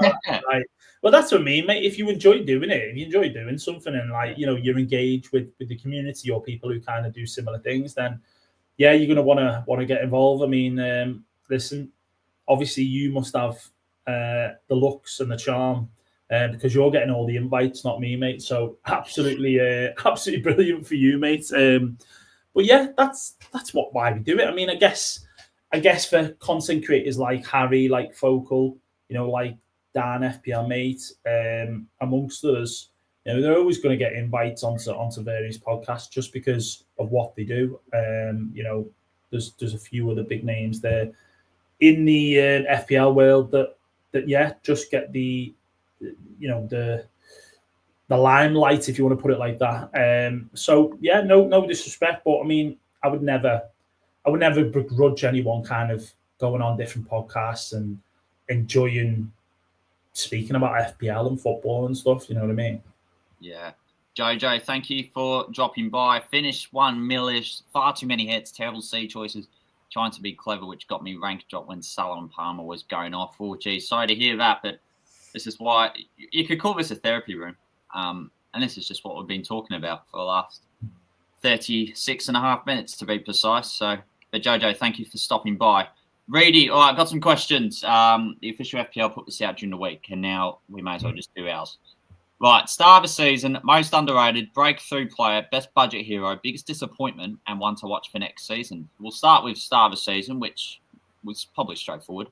Right. Well, that's what I mean, mate. If you enjoy doing it, if you enjoy doing something and, like, you know, you're engaged with the community or people who kind of do similar things, then, yeah, you're going to want to get involved. I mean, listen, obviously you must have the looks and the charm because you're getting all the invites, not me, mate. So absolutely brilliant for you, mate. But yeah, that's why we do it. I mean, I guess for content creators like Harry, like Focal, you know, like Dan, FPL Mate, amongst others, you know, they're always going to get invites onto various podcasts just because of what they do. You know, there's a few other big names there in the FPL world that yeah, just get the, you know, the limelight, if you want to put it like that. So yeah, no disrespect, but I mean, I would never begrudge anyone kind of going on different podcasts and enjoying speaking about FPL and football and stuff. You know what I mean? Yeah. Jojo, thank you for dropping by. Finished 1 millish, far too many hits, terrible C choices, trying to be clever, which got me rank drop when Salah and Palmer was going off. Oh, geez, sorry to hear that, but this is why you could call this a therapy room. And this is just what we've been talking about for the last 36 and a half minutes, to be precise. So, but Jojo, thank you for stopping by. Reidy, all right, I've got some questions. The official FPL put this out during the week, and now we may as well just do ours. Right, start of the season, most underrated, breakthrough player, best budget hero, biggest disappointment, and one to watch for next season. We'll start with start of the season, which was probably straightforward.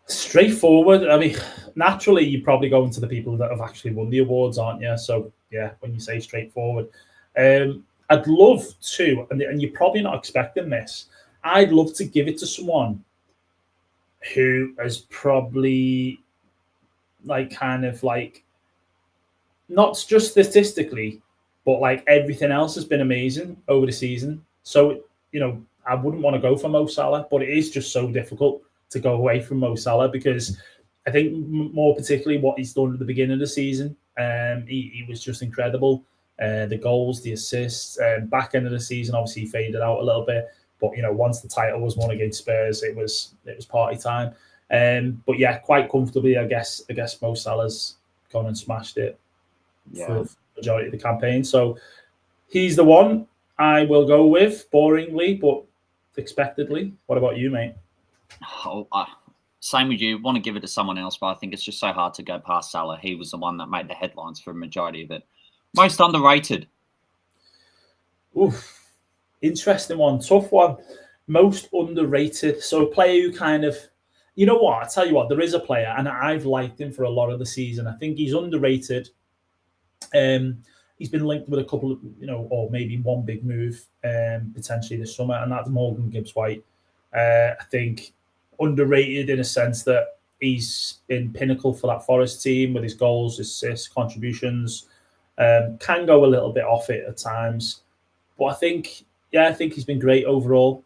Straightforward. I mean, naturally, you probably go into the people that have actually won the awards, aren't you? So, yeah, when you say straightforward. I'd love to, and you're probably not expecting this, I'd love to give it to someone who has probably, like, kind of like, not just statistically, but like everything else has been amazing over the season. So, you know, I wouldn't want to go for Mo Salah, but it is just so difficult to go away from Mo Salah because I think more particularly what he's done at the beginning of the season, he was just incredible. The goals, the assists, back end of the season, obviously he faded out a little bit. But, you know, once the title was won against Spurs, it was party time. But yeah, quite comfortably, I guess Mo Salah's gone and smashed it for the majority of the campaign. So he's the one I will go with, boringly, but expectedly. What about you, mate? Oh, same with you. Want to give it to someone else, but I think it's just so hard to go past Salah. He was the one that made the headlines for a majority of it. Most underrated. Oof. Interesting one. Tough one. Most underrated. So a player who kind of, you know what? I tell you what, there is a player, and I've liked him for a lot of the season. I think he's underrated. He's been linked with a couple of, you know, or maybe one big move potentially this summer, and that's Morgan Gibbs-White. I think underrated in a sense that he's been pinnacle for that Forest team with his goals, assists, contributions. Can go a little bit off it at times, but I think he's been great overall.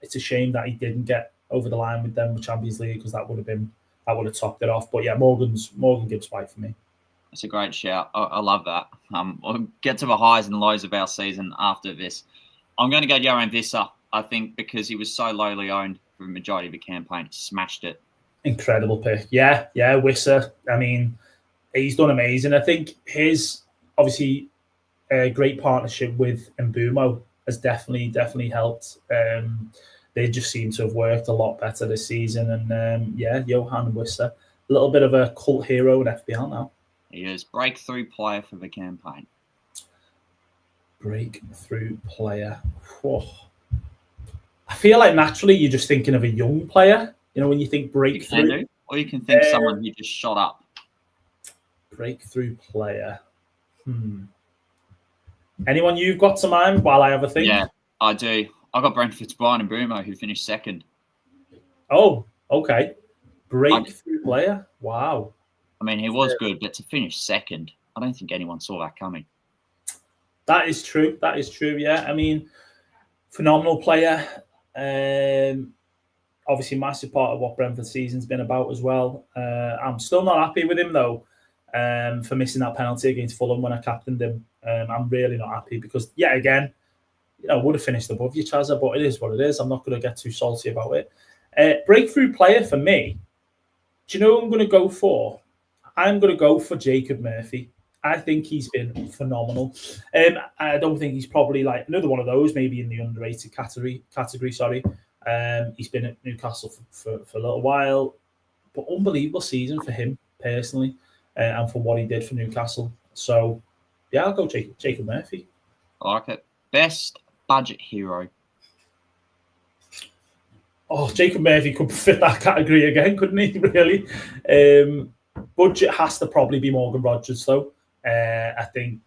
It's a shame that he didn't get over the line with them with Champions League because that would have topped it off. But yeah, Morgan Gibbs-White for me. That's a great shout. I love that. We'll get to the highs and lows of our season after this. I'm going to go Joran Visser, I think, because he was so lowly owned for the majority of the campaign. He smashed it. Incredible pick. Yeah, Visser. I mean, he's done amazing. I think his, obviously, great partnership with Mbeumo has definitely helped. They just seem to have worked a lot better this season. And Johan Visser, a little bit of a cult hero in FPL now. He is breakthrough player for the campaign. Breakthrough player. Whoa. I feel like naturally you're just thinking of a young player. You know, when you think breakthrough. Or you can think someone who just shot up. Breakthrough player. Anyone you've got to mind while I have a think? Yeah, I do. I got Brentford's Brian Mbeumo, who finished second. Oh, okay. Breakthrough player. Wow. I mean, he was good, but to finish second, I don't think anyone saw that coming. That is true. That is true. Yeah, I mean, phenomenal player. Obviously, massive part of what Brentford's season's been about as well. I'm still not happy with him though, for missing that penalty against Fulham when I captained him. I'm really not happy because, yeah, again, would have finished above you, Chaza, but it is what it is. I'm not going to get too salty about it. Breakthrough player for me. Do you know who I'm going to go for? I'm going to go for Jacob Murphy. I think he's been phenomenal. I don't think he's probably like another one of those, maybe in the underrated category. Sorry, he's been at Newcastle for a little while, but unbelievable season for him personally, and for what he did for Newcastle. So, yeah, I'll go Jacob Murphy. I like it. Best budget hero. Oh, Jacob Murphy could fit that category again, couldn't he? Really. Budget has to probably be Morgan Rogers, though. I think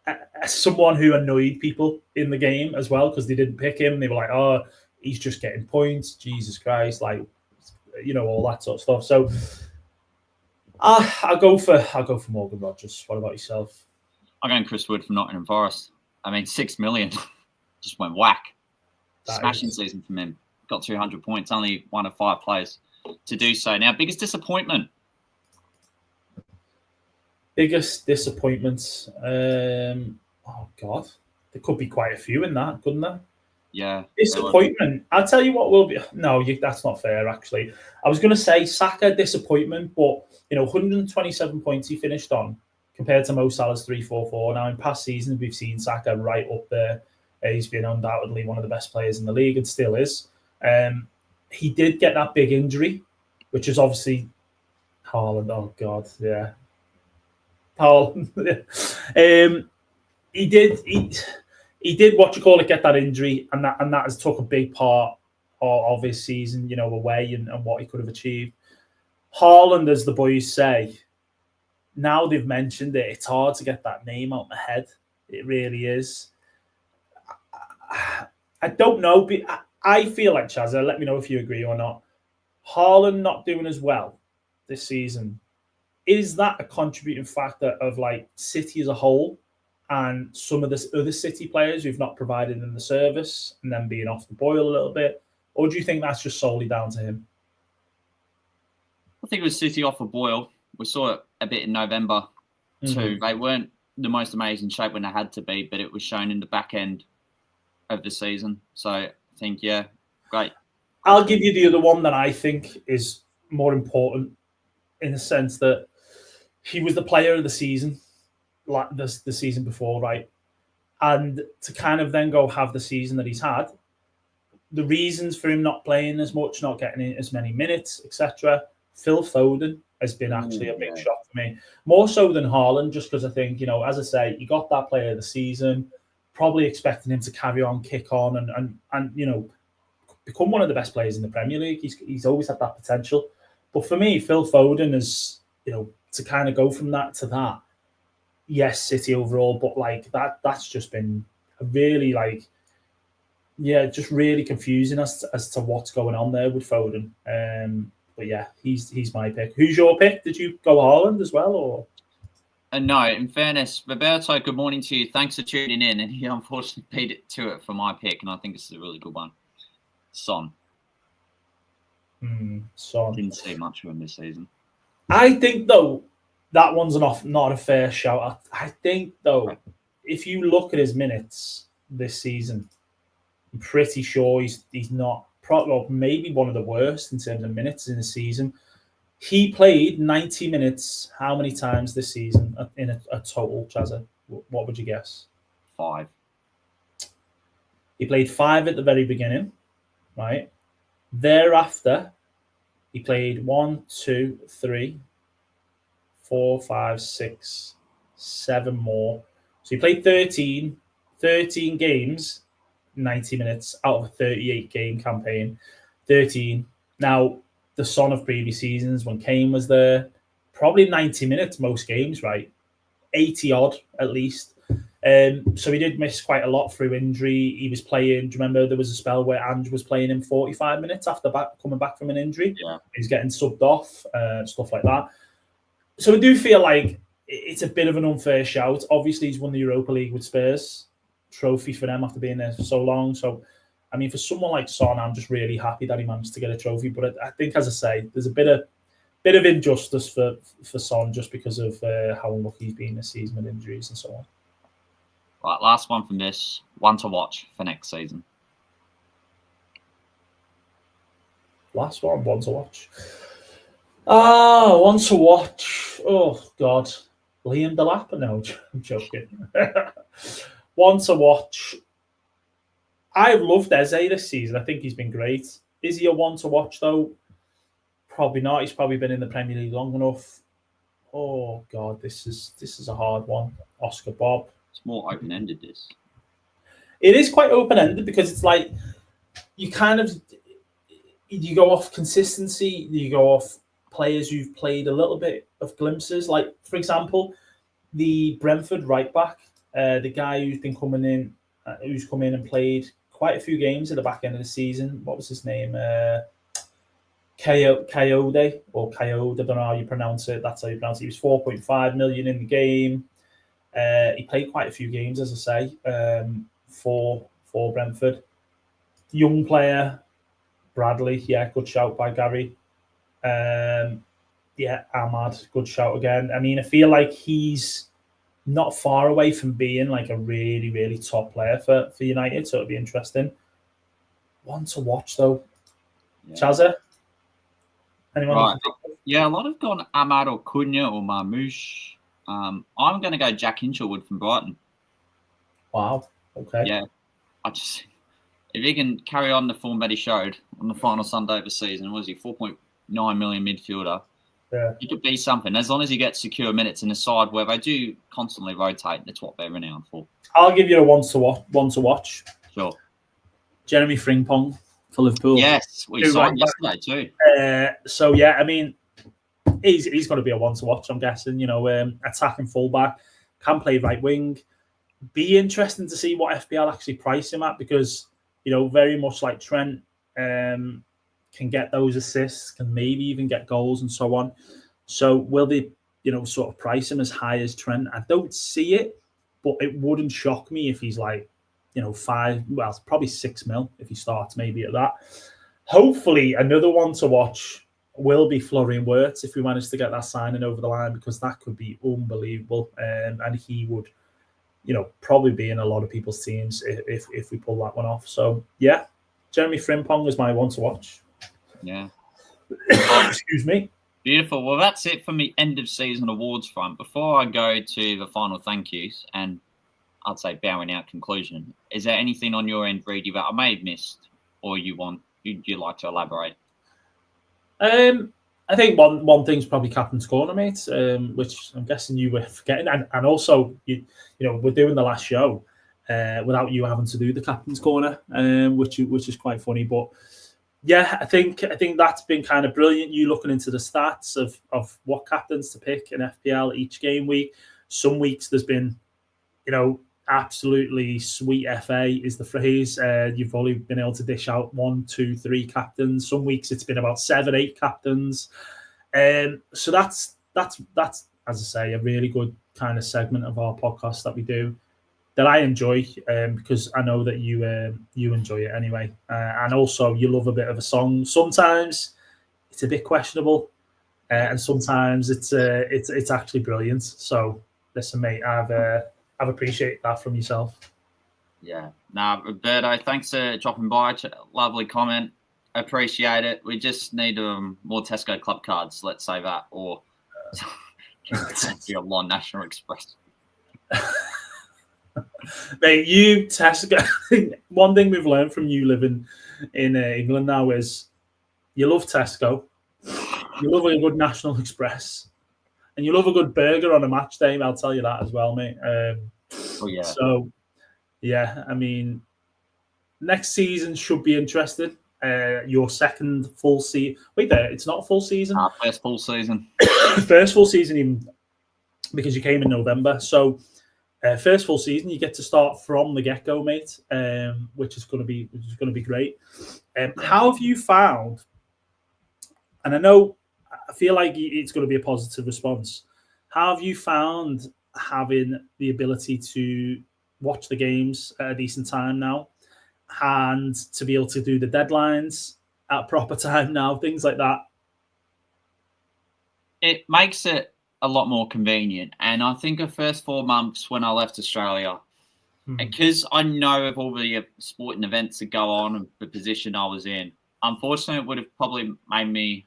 as someone who annoyed people in the game as well because they didn't pick him. They were like, "Oh, he's just getting points." Jesus Christ, like all that sort of stuff. So I'll go for Morgan Rogers. What about yourself? I'm going Chris Wood from Nottingham Forest. I mean, 6 million just went whack. Smashing season from him. Got 200 points. Only one of 5 players to do so. Now, biggest disappointment. Biggest disappointments. Oh God, there could be quite a few in that, couldn't there? Yeah. Disappointment. I'll tell you what will be. No, that's not fair. Actually, I was going to say Saka disappointment, but 127 points he finished on compared to Mo Salah's 344. Now in past seasons we've seen Saka right up there. He's been undoubtedly one of the best players in the league and still is. He did get that big injury, which is obviously Haaland. Oh God, yeah. Haaland. He did what you call it, get that injury, and that has took a big part of his season, away and what he could have achieved. Haaland, as the boys say, now they've mentioned it, it's hard to get that name out of my head. It really is. I don't know. I feel like, Chaza, let me know if you agree or not. Haaland not doing as well this season, is that a contributing factor of like City as a whole and some of the other City players who've not provided in the service and then being off the boil a little bit? Or do you think that's just solely down to him? I think it was City off the boil. We saw it a bit in November too. They weren't the most amazing shape when they had to be, but it was shown in the back end of the season. So I think, yeah, great. I'll give you the other one that I think is more important in the sense that he was the player of the season, like the season before, right? And to kind of then go have the season that he's had, the reasons for him not playing as much, not getting as many minutes, etc. Phil Foden has been actually a big shock for me, more so than Haaland, just because I think, as I say, he got that player of the season, probably expecting him to carry on, kick on, and become one of the best players in the Premier League. He's always had that potential. But for me, Phil Foden is, to kind of go from that to that, yes, City overall, but like that's just been a really just really confusing as to what's going on there with Foden. But yeah, he's my pick. Who's your pick? Did you go Haaland as well, or? No, in fairness, Roberto, good morning to you. Thanks for tuning in. And he unfortunately beat it to it for my pick, and I think this is a really good one. Son. Son. Didn't see much of him this season. I think, though, that one's not a fair shout. I think, though, if you look at his minutes this season, I'm pretty sure he's not, maybe one of the worst in terms of minutes in the season. He played 90 minutes how many times this season in a total, Chaza? What would you guess? 5. He played 5 at the very beginning, right? Thereafter, he played 1, 2, 3, 4, 5, 6, 7 more. So he played 13 games, 90 minutes out of a 38 game campaign. 13. Now, the son of previous seasons when Kane was there, probably 90 minutes most games, right? 80 odd at least. So he did miss quite a lot through injury. He was playing. Do you remember there was a spell where Ange was playing him 45 minutes after coming back from an injury? Yeah. He was getting subbed off, stuff like that. So I do feel like it's a bit of an unfair shout. Obviously, he's won the Europa League with Spurs, trophy for them after being there for so long. So, I mean, for someone like Son, I'm just really happy that he managed to get a trophy. But I think, as I say, there's a bit of injustice for Son just because of how unlucky he's been this season with injuries and so on. Right, last one from this. One to watch for next season. Last one to watch. One to watch. Oh, God. Liam Delap? No, I'm joking. One to watch. I've loved Eze this season. I think he's been great. Is he a one to watch, though? Probably not. He's probably been in the Premier League long enough. Oh, God, this is a hard one. Oscar Bob. It's more open-ended, this. It is quite open-ended because it's like you go off consistency, you go off players who've played a little bit of glimpses. Like, for example, the Brentford right back, the guy who's been coming in, who's come in and played quite a few games at the back end of the season. What was his name? Coyote or Coyote, I don't know how you pronounce it. That's how you pronounce it. He was 4.5 million in the game. He played quite a few games, as I say, for Brentford. Young player, Bradley, good shout by Gary. Ahmad, good shout again. I mean, I feel like he's not far away from being like a really, really top player for United, so it'll be interesting. One to watch, though. Yeah. Chaza? Anyone? Right. Yeah, a lot have gone Ahmad or Cunha or Marmoush. I'm going to go Jack Hinchelwood from Brighton. Wow. Okay. Yeah. If he can carry on the form that he showed on the final Sunday of the season, was he 4.9 million midfielder? Yeah. He could be something as long as he gets secure minutes in the side where they do constantly rotate. That's what they're renowned for. I'll give you a one to watch. Sure. Jeremy Frimpong for Liverpool. Yes, we saw him yesterday too. So yeah, I mean, he's got to be a one to watch. I'm guessing. Attacking fullback, can play right wing. Be interesting to see what FPL actually price him at because very much like Trent, can get those assists, can maybe even get goals and so on. So will they, sort of price him as high as Trent? I don't see it, but it wouldn't shock me if he's like, 5, well, probably 6 mil if he starts maybe at that. Hopefully, another one to watch will be Florian Wirtz if we manage to get that signing over the line because that could be unbelievable, and he would, probably be in a lot of people's teams if we pull that one off. So yeah, Jeremy Frimpong is my one to watch. Yeah. Excuse me. Beautiful. Well, that's it from the end of season awards front. Before I go to the final thank yous and I'd say bowing out conclusion, is there anything on your end, Reidy, that I may have missed or you'd like to elaborate? I think one thing's probably Captain's Corner, mate, which I'm guessing you were forgetting. And also, we're doing the last show without you having to do the Captain's Corner, which is quite funny. But yeah, I think that's been kind of brilliant. You looking into the stats of what captains to pick in FPL each game week. Some weeks there's been, absolutely sweet FA is the phrase. You've only been able to dish out 1, 2, 3 captains. Some weeks it's been about 7, 8 captains. So that's as I say, a really good kind of segment of our podcast that we do that I enjoy because I know that you enjoy it anyway. And also you love a bit of a song. Sometimes it's a bit questionable, and sometimes it's actually brilliant. So listen, mate, I've appreciated that from yourself. Yeah. Nah, Roberto, thanks for dropping by. Lovely comment. Appreciate it. We just need more Tesco club cards, let's say that, or your Long National Express. Mate, you Tesco. One thing we've learned from you living in England now is you love Tesco, you love a good National Express, and you love a good burger on a match day. I'll tell you that as well, mate. Yeah. So, yeah, I mean, next season should be interesting. Your second full season. Wait there, it's not a full season. First full season. First full season, even because you came in November. So, first full season, you get to start from the get-go, mate, which is going to be great. How have you found? And I feel like it's going to be a positive response. How have you found having the ability to watch the games at a decent time now, and to be able to do the deadlines at proper time now, things like that? It makes it a lot more convenient. And I think the first 4 months when I left Australia, because I know of all the sporting events that go on and the position I was in, unfortunately, it would have probably made me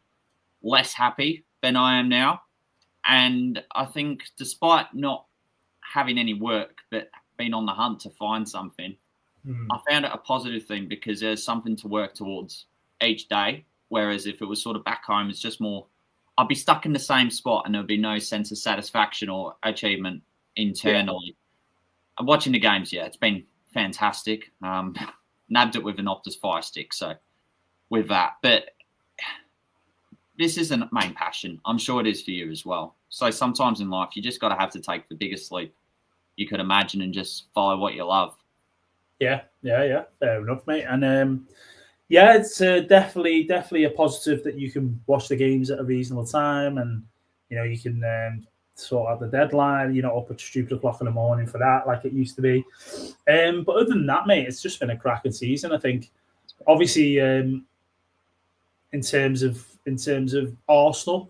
less happy than I am now. And I think despite not having any work, but being on the hunt to find something, I found it a positive thing because there's something to work towards each day. Whereas if it was sort of back home, it's just more, I'd be stuck in the same spot and there'd be no sense of satisfaction or achievement internally. Yeah. And watching the games, it's been fantastic. Nabbed it with an Optus Fire Stick, so with that. But this isn't a main passion. I'm sure it is for you as well. So sometimes in life, you just got to have to take the biggest leap you could imagine and just follow what you love. Yeah. Fair enough, mate. And it's definitely a positive that you can watch the games at a reasonable time, and you can sort out the deadline. You're not up at stupid o'clock in the morning for that like it used to be. But other than that, mate, it's just been a cracking season. I think, obviously, in terms of Arsenal.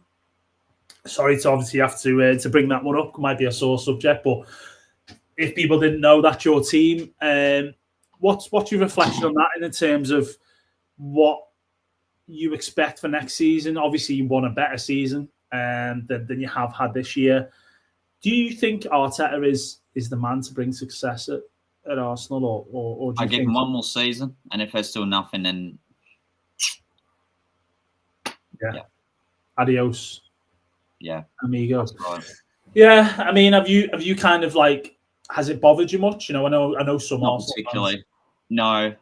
Sorry to obviously have to bring that one up. It might be a sore subject, but if people didn't know that's your team, what's your reflection on that in terms of what you expect for next season? Obviously, you want a better season than you have had this year. Do you think Arteta is the man to bring success at Arsenal, or do you give him one more season, and if there's still nothing, then yeah. Adios. Yeah, amigo. Right. Yeah, I mean, have you kind of like, has it bothered you much? I know some not particularly. Fans. No,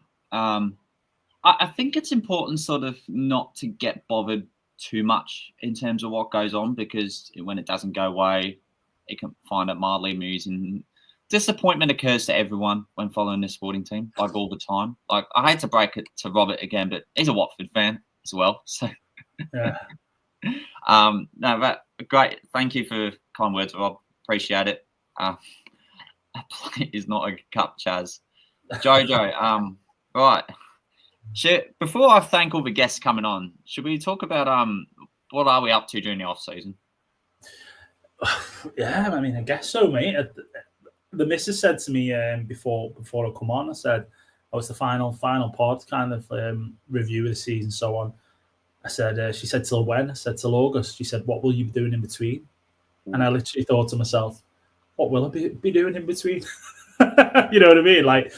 I think it's important sort of not to get bothered too much in terms of what goes on, because when it doesn't go away, it can find it mildly amusing. Disappointment occurs to everyone when following this sporting team, like all the time. Like, I hate to break it to Robert again, but he's a Watford fan as well. So yeah. No, but great. Thank you for kind words, Rob. Appreciate it. A plate is not a cup, Chaz. Jojo, right. Before I thank all the guests coming on, should we talk about what are we up to during the off season? Yeah, I mean, I guess so, mate. The missus said to me before I come on, I said, "Oh, it's the final pod kind of review of the season, so on." I said, she said, "Till when?" I said, "Till August." She said, "What will you be doing in between?" And I literally thought to myself, what will I be doing in between? You know what I mean? Like,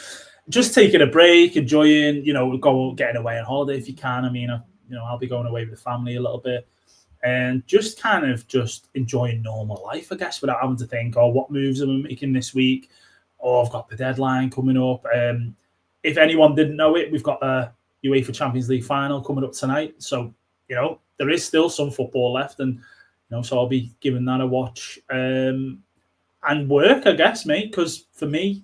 just taking a break, enjoying, getting away on holiday if you can. I mean, I'll be going away with the family a little bit, and just kind of just enjoying normal life, I guess, without having to think, what moves am I making this week? I've got the deadline coming up. If anyone didn't know it, we've got a UEFA Champions League final coming up tonight. So, there is still some football left, and so I'll be giving that a watch and work, I guess, mate. Because for me,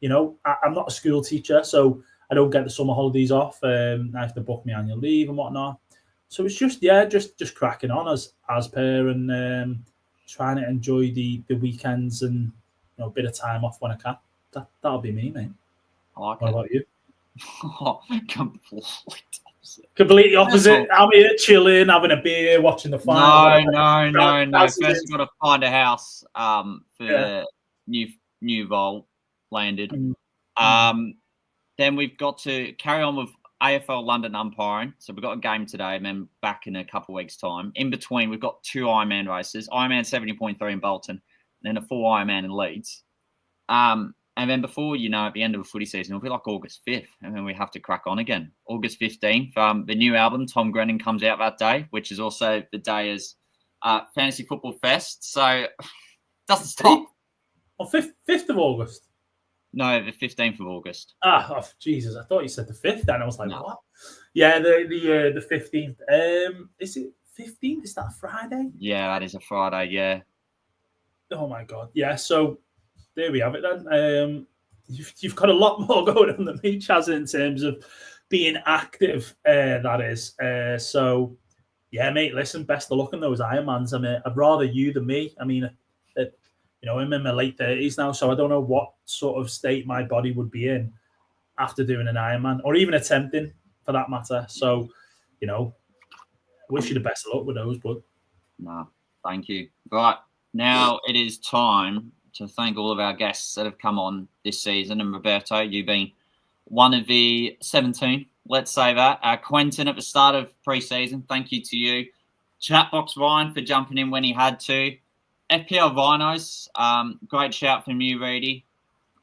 I'm not a school teacher, so I don't get the summer holidays off. I have to book my annual leave and whatnot. So it's just cracking on as per, and trying to enjoy the weekends and a bit of time off when I can. That'll be me, mate. I like what it. About you? Completely opposite. I'm here chilling, having a beer, watching the final. No. First, we've got to find a house for the new Vol landed. Then we've got to carry on with AFL London umpiring. So we've got a game today, and then back in a couple of weeks' time. In between, we've got 2 Ironman races: Ironman 70.3 in Bolton, and then a full Ironman in Leeds. And then before at the end of the footy season, it'll be like August 5th, and then we have to crack on again. August 15th, the new album, Tom Grennan, comes out that day, which is also the day as Fantasy Football Fest. So it doesn't stop. On 5th of August? No, the 15th of August. Jesus. I thought you said the 5th, and I was like, no. What? Yeah, the 15th. Is it 15th? Is that a Friday? Yeah, that is a Friday, yeah. Oh, my God. Yeah, so there we have it then. You've got a lot more going on than me, Chaz, in terms of being active, that is. So, Yeah, mate. Listen, best of luck in those Ironmans. I mean, I'd rather you than me. I mean, I'm in my late 30s now, so I don't know what sort of state my body would be in after doing an Ironman, or even attempting, for that matter. So, I wish you the best of luck with those, bud. No, thank you. Right, now it is time to thank all of our guests that have come on this season. And Roberto, you've been one of the 17. Let's say that. Quentin at the start of pre-season, thank you to you. Chatbox Ryan for jumping in when he had to. FPL Rhinos, great shout from you, Reidy.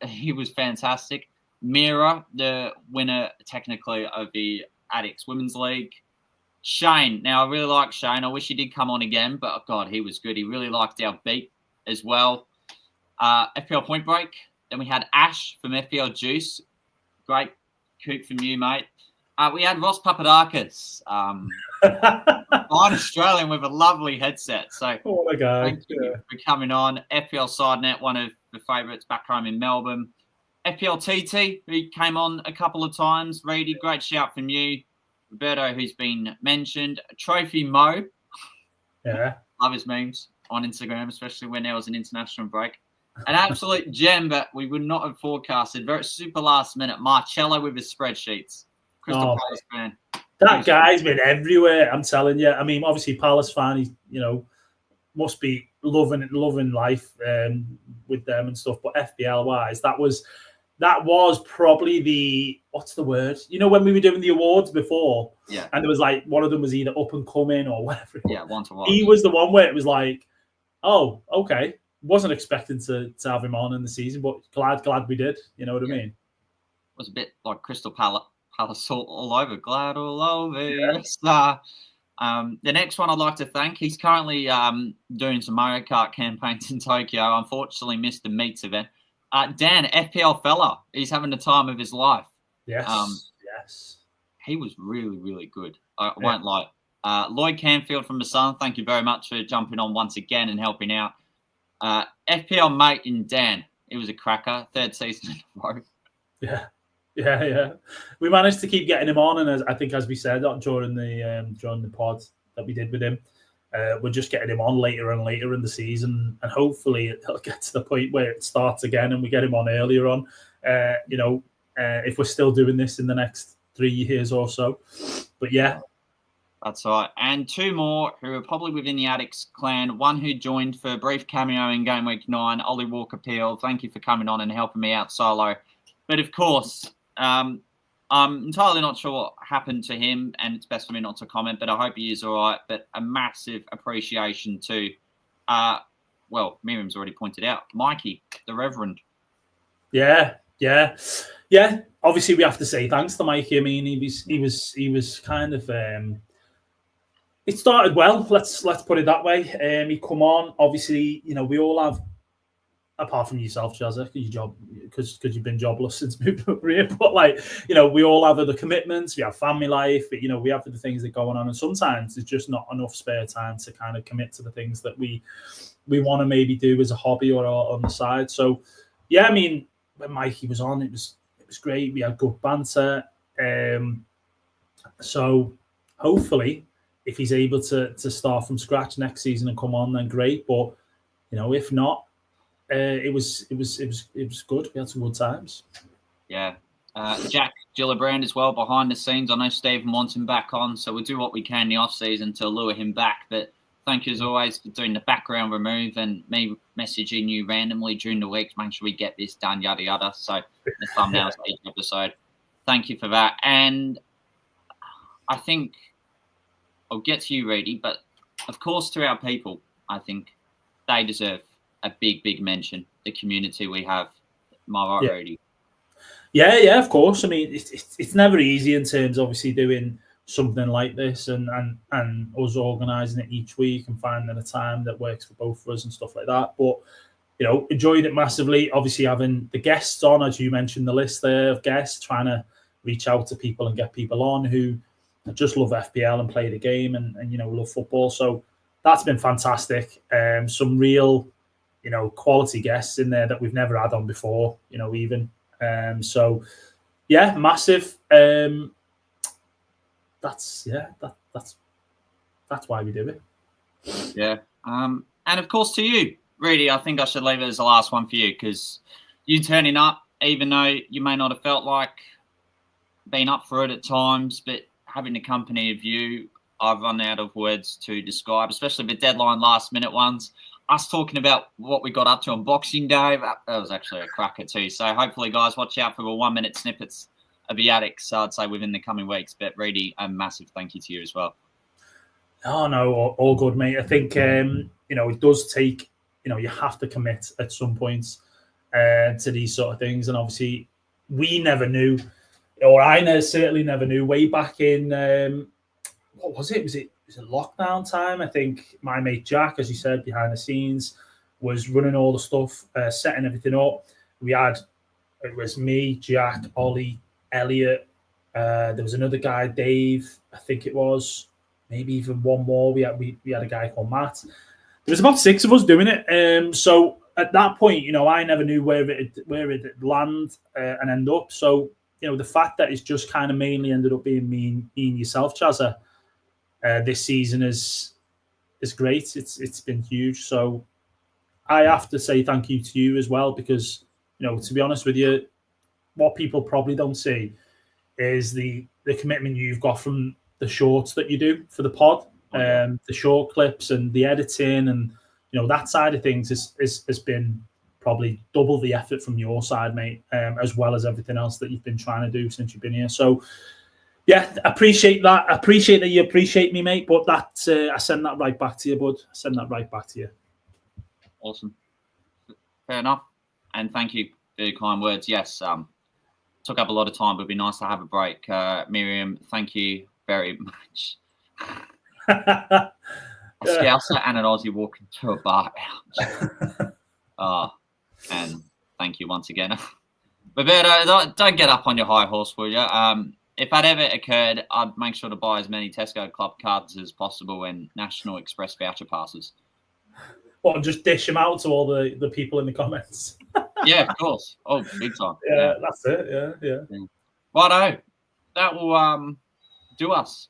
He was fantastic. Mira, the winner technically of the Addicts Women's League. Shane, now I really like Shane. I wish he did come on again, but God, he was good. He really liked our beat as well. FPL Point Break. Then we had Ash from FPL Juice. Great coop from you, mate. We had Ross Papadakis, fine Australian with a lovely headset. So oh my God, thank you for coming on. FPL Sidenet, one of the favourites back home in Melbourne. FPL TT, who came on a couple of times. Reidy, great shout from you. Roberto, who's been mentioned. Trophy Mo. Yeah. Love his memes on Instagram, especially when there was an international break. An absolute gem that we would not have forecasted. Very super last minute. Marcello with his spreadsheets. Crystal Palace fan. That guy's been everywhere, I'm telling you. I mean, obviously, Palace fan, he's, must be loving life with them and stuff. But FPL-wise, that was probably the, what's the word? When we were doing the awards before, yeah, and there was like, one of them was either up and coming or whatever. Yeah, one to watch. He was the one where it was like, oh, okay. Wasn't expecting to have him on in the season, but glad we did. You know what I mean? It was a bit like Crystal Palace all over. Glad all over. Yeah. Yes. The next one I'd like to thank. He's currently doing some Mario Kart campaigns in Tokyo. Unfortunately, missed the Meets event. Dan, FPL fella, he's having the time of his life. Yes. Yes. He was really, really good. I won't lie. Lloyd Canfield from the Sun, thank you very much for jumping on once again and helping out. FPL mate in Dan, it was a cracker. 3rd season in a row. Yeah. We managed to keep getting him on, and I think, as we said during the pod that we did with him, we're just getting him on later and later in the season, and hopefully it'll get to the point where it starts again and we get him on earlier on. If we're still doing this in the next 3 years or so, but yeah. That's right. And 2 more who are probably within the Addicts clan. One who joined for a brief cameo in Game Week 9, Ollie Walker Peel. Thank you for coming on and helping me out solo. But of course, I'm entirely not sure what happened to him, and it's best for me not to comment, but I hope he is all right. But a massive appreciation to, Miriam's already pointed out, Mikey, the Reverend. Yeah. Obviously, we have to say thanks to Mikey. I mean, he was kind of. It started well. Let's put it that way. He come on. Obviously, we all have, apart from yourself, Chaza, because you've been jobless since moving over here. But we all have other commitments. We have family life. But, we have the things that are going on, and sometimes there's just not enough spare time to kind of commit to the things that we want to maybe do as a hobby or on the side. So, yeah, I mean, when Mikey was on, it was great. We had good banter. So hopefully, if he's able to start from scratch next season and come on, then great. But if not, it was good. We had some good times. Yeah, Jack Gillibrand as well behind the scenes. I know Stephen wants him back on, so we'll do what we can in the off season to lure him back. But thank you as always for doing the background remove and me messaging you randomly during the week to make sure we get this done, yada yada. So the thumbnails for each episode. Thank you for that. And I think I'll get to you, Reidy, but of course to our people, I think they deserve a big mention. The community we have, my right, Reidy. Yeah, of course. I mean, it's never easy in terms, obviously, doing something like this and us organising it each week and finding a time that works for both of us and stuff like that. But enjoyed it massively. Obviously, having the guests on, as you mentioned, the list there of guests, trying to reach out to people and get people on who just love FPL and play the game and love football. So that's been fantastic. Some real, quality guests in there that we've never had on before, even. So yeah, massive. That's that's why we do it. Yeah. And of course to you, Reidy, I think I should leave it as the last one for you, because you turning up, even though you may not have felt like being up for it at times, but having the company of you, I've run out of words to describe, especially the deadline last minute ones. Us talking about what we got up to on Boxing Day, that was actually a cracker too. So hopefully, guys, watch out for the 1 minute snippets of the Addicts, I'd say, within the coming weeks. But Reidy, a massive thank you to you as well. Oh, no, all good, mate. I think, it does take, you have to commit at some points to these sort of things. And obviously, we never knew, or I certainly never knew, way back in, what was it? Was it lockdown time? I think my mate Jack, as you said, behind the scenes, was running all the stuff, setting everything up. It was me, Jack, Ollie, Elliott. There was another guy, Dave, I think it was. Maybe even one more. We had a guy called Matt. There was about 6 of us doing it. So at that point, I never knew where it land and end up. So the fact that it's just kind of mainly ended up being me and yourself, Chaza, this season is great. It's been huge. So I have to say thank you to you as well, because to be honest with you, what people probably don't see is the commitment you've got from the shorts that you do for the pod, the short clips and the editing, and that side of things has been probably double the effort from your side, mate, as well as everything else that you've been trying to do since you've been here. So yeah, appreciate that. I appreciate that you appreciate me, mate. But I send that right back to you, bud. I send that right back to you. Awesome. Fair enough. And thank you for your kind words. Yes, took up a lot of time, but it'd be nice to have a break. Miriam, thank you very much. A Scouser and an Aussie walking to a bar. And thank you once again. Roberto, don't get up on your high horse, will you? If that ever occurred, I'd make sure to buy as many Tesco Club cards as possible and National Express voucher passes. What, and just dish them out to all the people in the comments? Yeah, of course. Oh, big time. Yeah, that's it. Yeah. Righto. That will do us,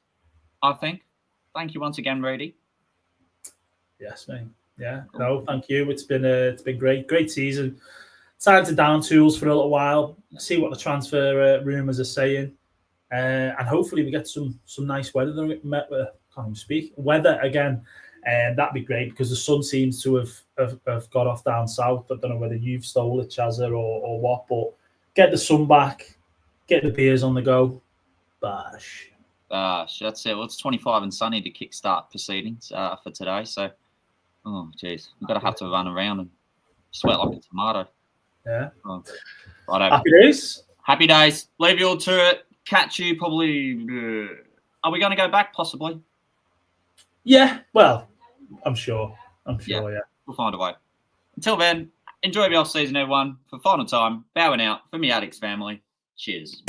I think. Thank you once again, Reidy. Yes, mate. Yeah. No, thank you. It's been great season. Time to down tools for a little while. See what the transfer rumours are saying. And hopefully we get some nice weather. Can't even speak. Weather again, and that'd be great, because the sun seems to have got off down south. I don't know whether you've stole it, Chaza, or what, but get the sun back, get the beers on the go. Bash. That's it. Well, it's 25 and sunny to kickstart proceedings for today. So, oh geez, I'm gonna have to run around and sweat like a tomato. Yeah. Righto. Happy days. Happy days. Leave you all to it. Catch you probably. Are we going to go back? Possibly. Yeah. Well, I'm sure. Yeah. We'll find a way. Until then, enjoy the off-season, everyone. For final time, bowing out from the Addicts family. Cheers.